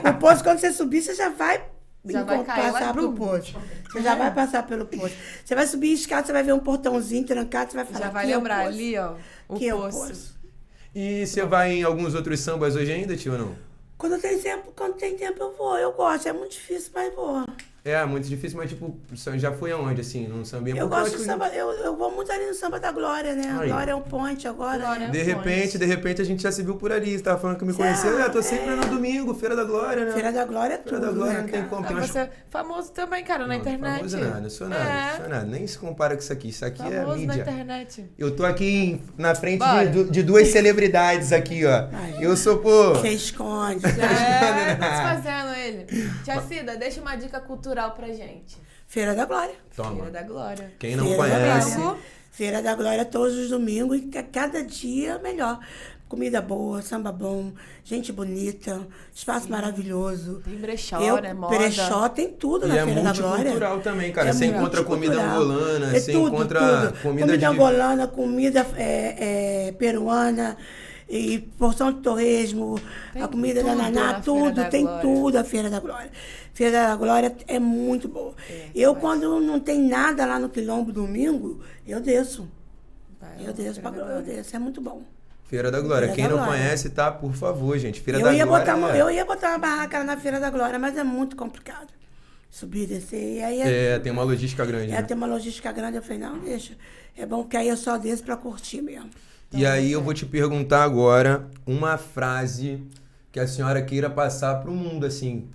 O poço, quando você subir, você já vai passar pelo poço. Você já vai passar pelo poço. Você vai subir escada, você vai ver um portãozinho trancado, você vai falar, já vai lembrar ali, ó, o poço. E você vai em alguns outros sambas hoje ainda, tio, ou não? Quando tem tempo eu vou. Eu gosto. É muito difícil, mas vou. É, muito difícil, mas tipo, já foi aonde, assim, num samba? Eu gosto de samba, eu vou muito ali no Samba da Glória, né? A Glória é um ponte agora. De repente a gente já se viu por ali. Você tava falando que me conheceu. Eu tô sempre no domingo, Feira da Glória, né? Feira da Glória é tudo, Feira da Glória né, não tem como. Você é famoso também, cara, na internet. Famoso nada, não sou nada. Nem se compara com isso aqui. Isso aqui famoso é mídia. na internet. Eu tô aqui na frente de duas celebridades aqui, ó. Eu sou, pô... Você esconde. Tá fazendo ele. Tia Cida, deixa uma dica cultural pra gente. Feira da Glória. Toma. Feira da Glória. Quem não conhece... Feira da Glória todos os domingos e cada dia melhor. Comida boa, samba bom, gente bonita, espaço maravilhoso. Tem brechó, né? Moda. Brechó tem tudo na Feira da Glória. E é multicultural também, cara. Você encontra comida angolana, você tudo, encontra comida angolana, comida peruana, e porção de torresmo, tem a comida da Naná, tem tudo a Feira da Glória. Feira da Glória é muito boa. Quando não tem nada lá no Quilombo domingo, eu desço. Eu desço, é muito bom. Feira da Glória. Quem não conhece, tá? Por favor, gente. Feira da Glória. Eu ia botar uma barraca na Feira da Glória, mas é muito complicado. Subir, descer. E aí tem uma logística grande. Tem uma logística grande. Eu falei, não, deixa. É bom que aí eu só desço pra curtir mesmo. Então, e aí eu vou te perguntar agora uma frase que a senhora queira passar pro mundo, assim.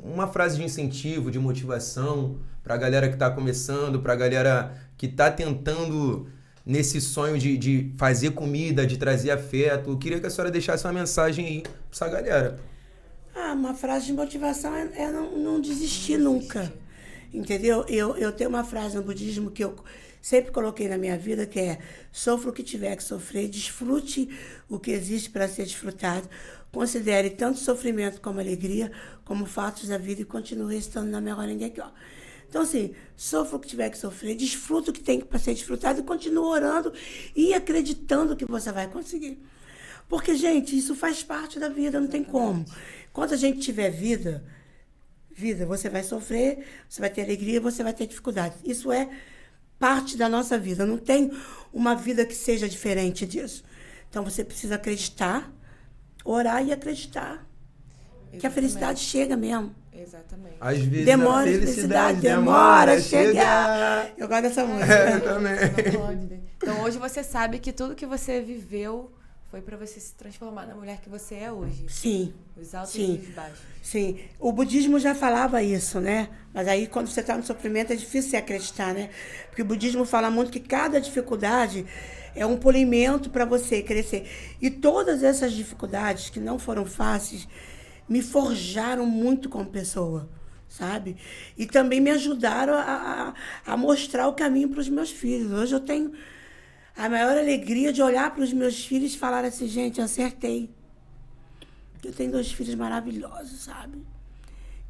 Uma frase de incentivo, de motivação pra galera que tá começando, pra galera que tá tentando... nesse sonho de fazer comida, de trazer afeto. Eu queria que a senhora deixasse uma mensagem aí pra essa galera. Uma frase de motivação é não desistir nunca. Entendeu? Eu tenho uma frase no budismo que eu sempre coloquei na minha vida, que é: sofra o que tiver que sofrer, desfrute o que existe para ser desfrutado, considere tanto sofrimento como alegria, como fatos da vida e continue estando na melhor ninguém aqui, ó. Então, assim, sofra o que tiver que sofrer, desfruta o que tem para ser desfrutado e continua orando e acreditando que você vai conseguir. Porque, gente, isso faz parte da vida, não tem como. Quando a gente tiver vida, você vai sofrer, você vai ter alegria, você vai ter dificuldade. Isso é parte da nossa vida, não tem uma vida que seja diferente disso. Então, você precisa acreditar, orar e acreditar. Exatamente. Que a felicidade chega mesmo. Exatamente. Às vezes demora a felicidade demora a chegar. Eu gosto dessa música. Eu também. Então hoje você sabe que tudo que você viveu foi para você se transformar na mulher que você é hoje. Sim. Os altos e os baixos. Sim. O budismo já falava isso, né? Mas aí quando você está no sofrimento é difícil você acreditar, né? Porque o budismo fala muito que cada dificuldade é um polimento para você crescer. E todas essas dificuldades que não foram fáceis me forjaram muito como pessoa, sabe? E também me ajudaram a mostrar o caminho para os meus filhos. Hoje eu tenho a maior alegria de olhar para os meus filhos e falar assim, gente, eu acertei. Eu tenho 2 filhos maravilhosos, sabe?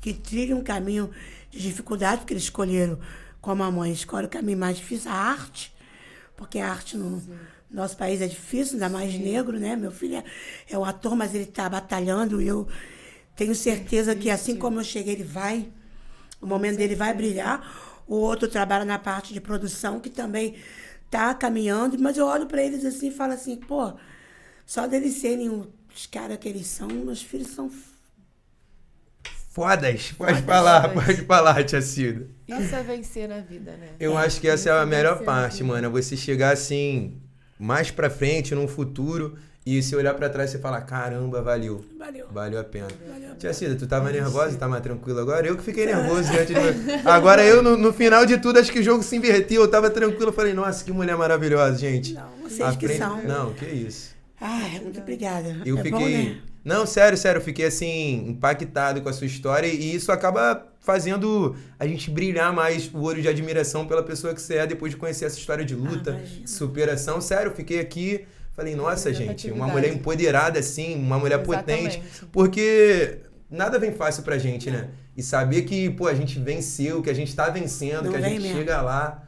Que trilham um caminho de dificuldade, porque eles escolheram, como a mãe escolhe o caminho mais difícil, a arte. Porque a arte no nosso país é difícil, ainda mais negro, né? Meu filho é um ator, mas ele está batalhando e eu tenho certeza que assim como eu cheguei, o momento dele vai brilhar. O outro trabalha na parte de produção, que também tá caminhando, mas eu olho para eles assim e falo assim, pô, só deles serem os caras que eles são, meus filhos são... Fodas. Pode falar, tia Cida. Isso é vencer na vida, né? Eu acho que essa é a melhor parte, mano. É você chegar assim, mais pra frente, num futuro, e se olhar pra trás e falar, caramba, valeu. Valeu a pena. Tia Cida, tu tava nervosa, tá mais tranquila agora? Eu que fiquei nervoso diante de... Agora eu, no final de tudo, acho que o jogo se invertiu. Eu tava tranquilo, eu falei, nossa, que mulher maravilhosa, gente. Não, vocês que são. Não, que isso. Ai, muito obrigada. Eu é fiquei... bom, né? Não, sério, eu fiquei assim, impactado com a sua história e isso acaba fazendo a gente brilhar mais o olho de admiração pela pessoa que você é depois de conhecer essa história de luta, superação. Sério, eu fiquei aqui, falei, nossa, gente, uma mulher empoderada assim, uma mulher potente, porque nada vem fácil pra gente, né? E saber que, pô, a gente venceu, que a gente tá vencendo, que a gente chega lá.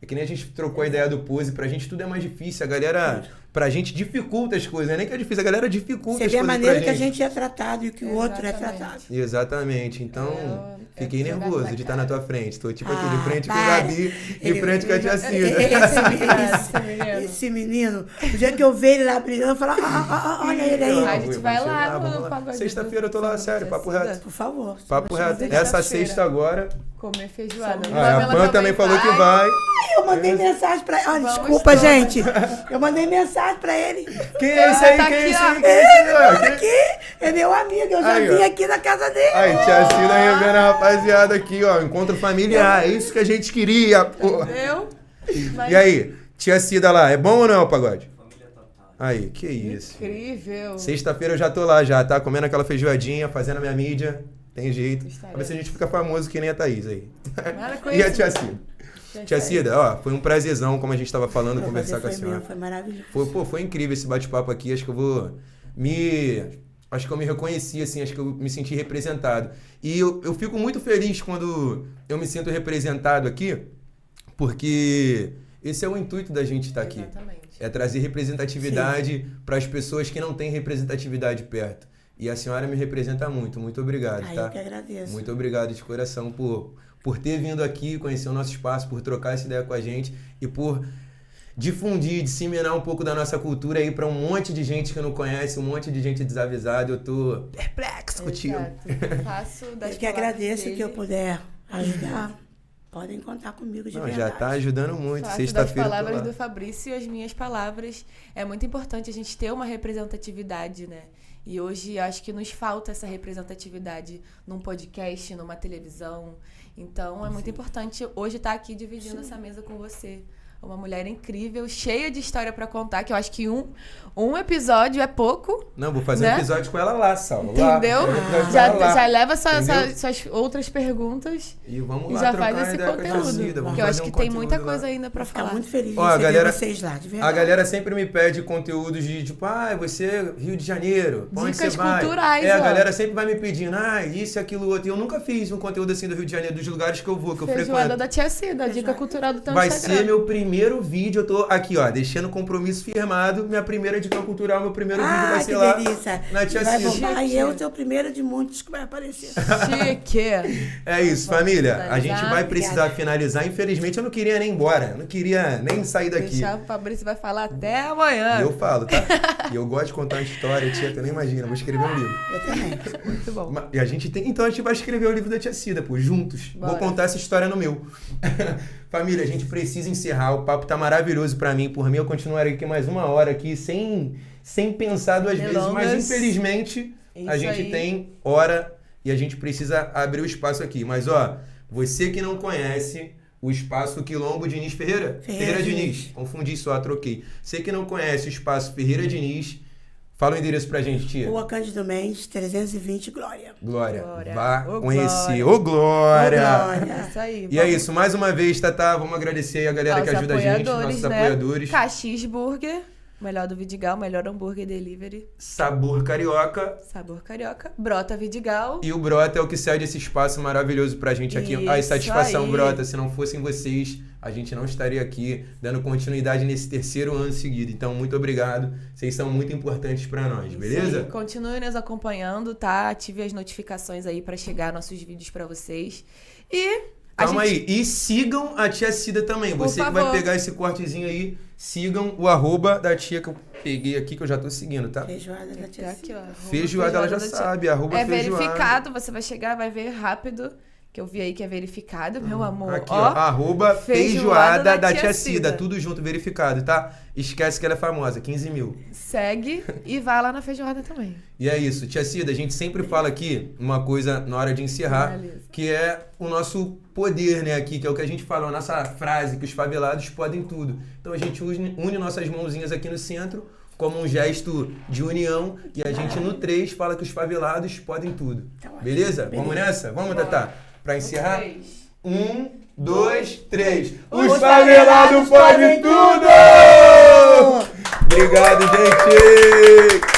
É que nem a gente trocou a ideia do pose, pra gente tudo é mais difícil, a galera... Pra gente dificulta as coisas, não é nem que é difícil, a galera dificulta as coisas. Você vê a maneira que a gente é tratado e que o outro é tratado. Exatamente, então fiquei nervoso de estar na tua frente. Tô tipo aqui de frente com o Gabi, de frente com a tia Cida. Esse menino, o dia que eu ver ele lá brilhando, eu falo, olha ele aí. A gente vai lá no pagode. Sexta-feira eu tô lá, sério, papo reto. Por favor. Papo reto. Essa sexta agora... Comer feijoada. A Pan também falou que vai. Eu mandei mensagem pra ele. Desculpa, gente. Eu mandei mensagem pra ele. Quem é esse aí? Tá Quem é esse aí? Ele aqui. É meu amigo. Eu já vim aqui na casa dele. Aí, tia Cida revendo a rapaziada aqui, ó. Encontro familiar. É isso que a gente queria, pô. Entendeu? E aí, tia Cida lá, é bom ou não é o pagode? Aí, que isso. Incrível. Sexta-feira eu já tô lá, já, tá? Comendo aquela feijoadinha, fazendo a minha mídia. Tem jeito. Pra ver se a gente fica famoso que nem a Thaís aí. E a tia Cida? Tia Cida, ó, foi um prazerzão, como a gente tava falando, conversar com a senhora. Foi maravilhoso. Foi incrível esse bate-papo aqui. Acho que eu me reconheci, assim, acho que eu me senti representado. E eu fico muito feliz quando eu me sinto representado aqui, porque esse é o intuito da gente estar aqui. Exatamente. É trazer representatividade para as pessoas que não têm representatividade perto. E a senhora me representa muito. Muito obrigado, tá? Eu que agradeço. Muito obrigado de coração por ter vindo aqui, conhecer o nosso espaço, por trocar essa ideia com a gente e por difundir, disseminar um pouco da nossa cultura aí para um monte de gente que não conhece, um monte de gente desavisada. Eu tô perplexo contigo. Faço das Eu que agradeço que eu puder ajudar. Podem contar comigo de verdade. Já tá ajudando muito. Faço Sexta-feira. das palavras do Fabrício e as minhas palavras. É muito importante a gente ter uma representatividade, né? E hoje acho que nos falta essa representatividade num podcast, numa televisão. Então é muito importante hoje estar aqui dividindo essa mesa com você. Uma mulher incrível, cheia de história pra contar, que eu acho que um episódio é pouco. Não, vou fazer né? um episódio com ela lá, Saulo. Entendeu? Lá. Já leva Entendeu? suas outras perguntas E vamos e lá já trocar faz esse ideia com a conteúdo. Cida. Vamos Porque eu fazer acho que um tem muita conteúdo lá. coisa ainda pra Vou ficar falar. muito feliz de Ó, a receber galera- vocês lá, de verdade. A galera sempre me pede conteúdos de tipo, você é Rio de Janeiro, pra onde Dicas você vai? culturais, A ó. galera sempre vai me pedindo, isso e aquilo outro. E eu nunca fiz um conteúdo assim do Rio de Janeiro, dos lugares que eu vou, que eu Feijoada frequento. da Tia Cida, a dica cultural do teu Vai Instagram. ser meu primeiro vídeo, eu tô aqui, ó, deixando compromisso firmado, minha primeira dica cultural, meu primeiro vídeo vai ser que lá delícia. na Tia Vai Cida. bombar. E eu, o primeiro de muitos que vai aparecer. Chique. É isso, família. A gente finalizar. vai precisar finalizar. Infelizmente, eu não queria nem ir embora. Eu não queria nem sair daqui. Deixar o Fabrício vai falar até amanhã. E eu falo, tá? E eu gosto de contar uma história, tia, tu nem imagina. Eu vou escrever um livro. Eu também. Muito bom. E a gente tem. Então a gente vai escrever o livro da Tia Cida, pô, juntos. Bora. Vou contar essa história no meu. Família, a gente precisa encerrar. O papo tá maravilhoso pra mim. Por mim, eu continuarei aqui mais uma hora aqui, sem pensar duas vezes. Mas Delongas. infelizmente, a Isso gente aí. tem hora e a gente precisa abrir o espaço aqui. Mas ó, você que não conhece o espaço Quilombo Diniz Ferreira? Ferreira Diniz. Confundi só, troquei. Você que não conhece o espaço Ferreira Diniz, fala o endereço pra gente, tia. Rua Cândido Mendes, 320, Glória. Glória. Glória. Vá Ô, conhecer. Glória. Ô, Glória! É isso aí. E é isso, mais uma vez, Tatá, vamos agradecer aí a galera que ajuda a gente, nossos né? apoiadores. Caxias Burger. O melhor do Vidigal, o melhor hambúrguer delivery. Sabor carioca. Sabor carioca. Brota Vidigal. E o Brota é o que cede esse espaço maravilhoso pra gente aqui. A Isso satisfação, aí. Brota. Se não fossem vocês, a gente não estaria aqui dando continuidade nesse 3º ano seguido. Então, muito obrigado. Vocês são muito importantes pra nós, beleza? Sim, continue nos acompanhando, tá? Ative as notificações aí pra chegar nossos vídeos pra vocês. E Calma aí. E sigam a tia Cida também. Por Você que favor. vai pegar esse cortezinho aí, sigam o arroba da tia que eu peguei aqui, que eu já tô seguindo, tá? Feijoada da Tá tia aqui, Cida. ó. arroba Feijoada, ela já da tia. sabe. Arroba É feijoada. verificado, você vai chegar, vai ver rápido. Que eu vi aí que é verificado, meu amor. Aqui, ó. Arroba feijoada da tia Cida. Cida. Tudo junto, verificado, tá? Esquece que ela é famosa. 15 mil. Segue e vai lá na feijoada também. E é isso. Tia Cida, a gente sempre fala aqui uma coisa na hora de encerrar, Beleza. que é o nosso poder, né, aqui, que é o que a gente fala, a nossa frase, que os favelados podem tudo. Então a gente une nossas mãozinhas aqui no centro, como um gesto de união, e a gente no 3 fala que os favelados podem tudo. Beleza? Vamos nessa? Vamos, Tatá? Pra encerrar? 1, 2, 3. Os favelados podem tudo! Obrigado, gente!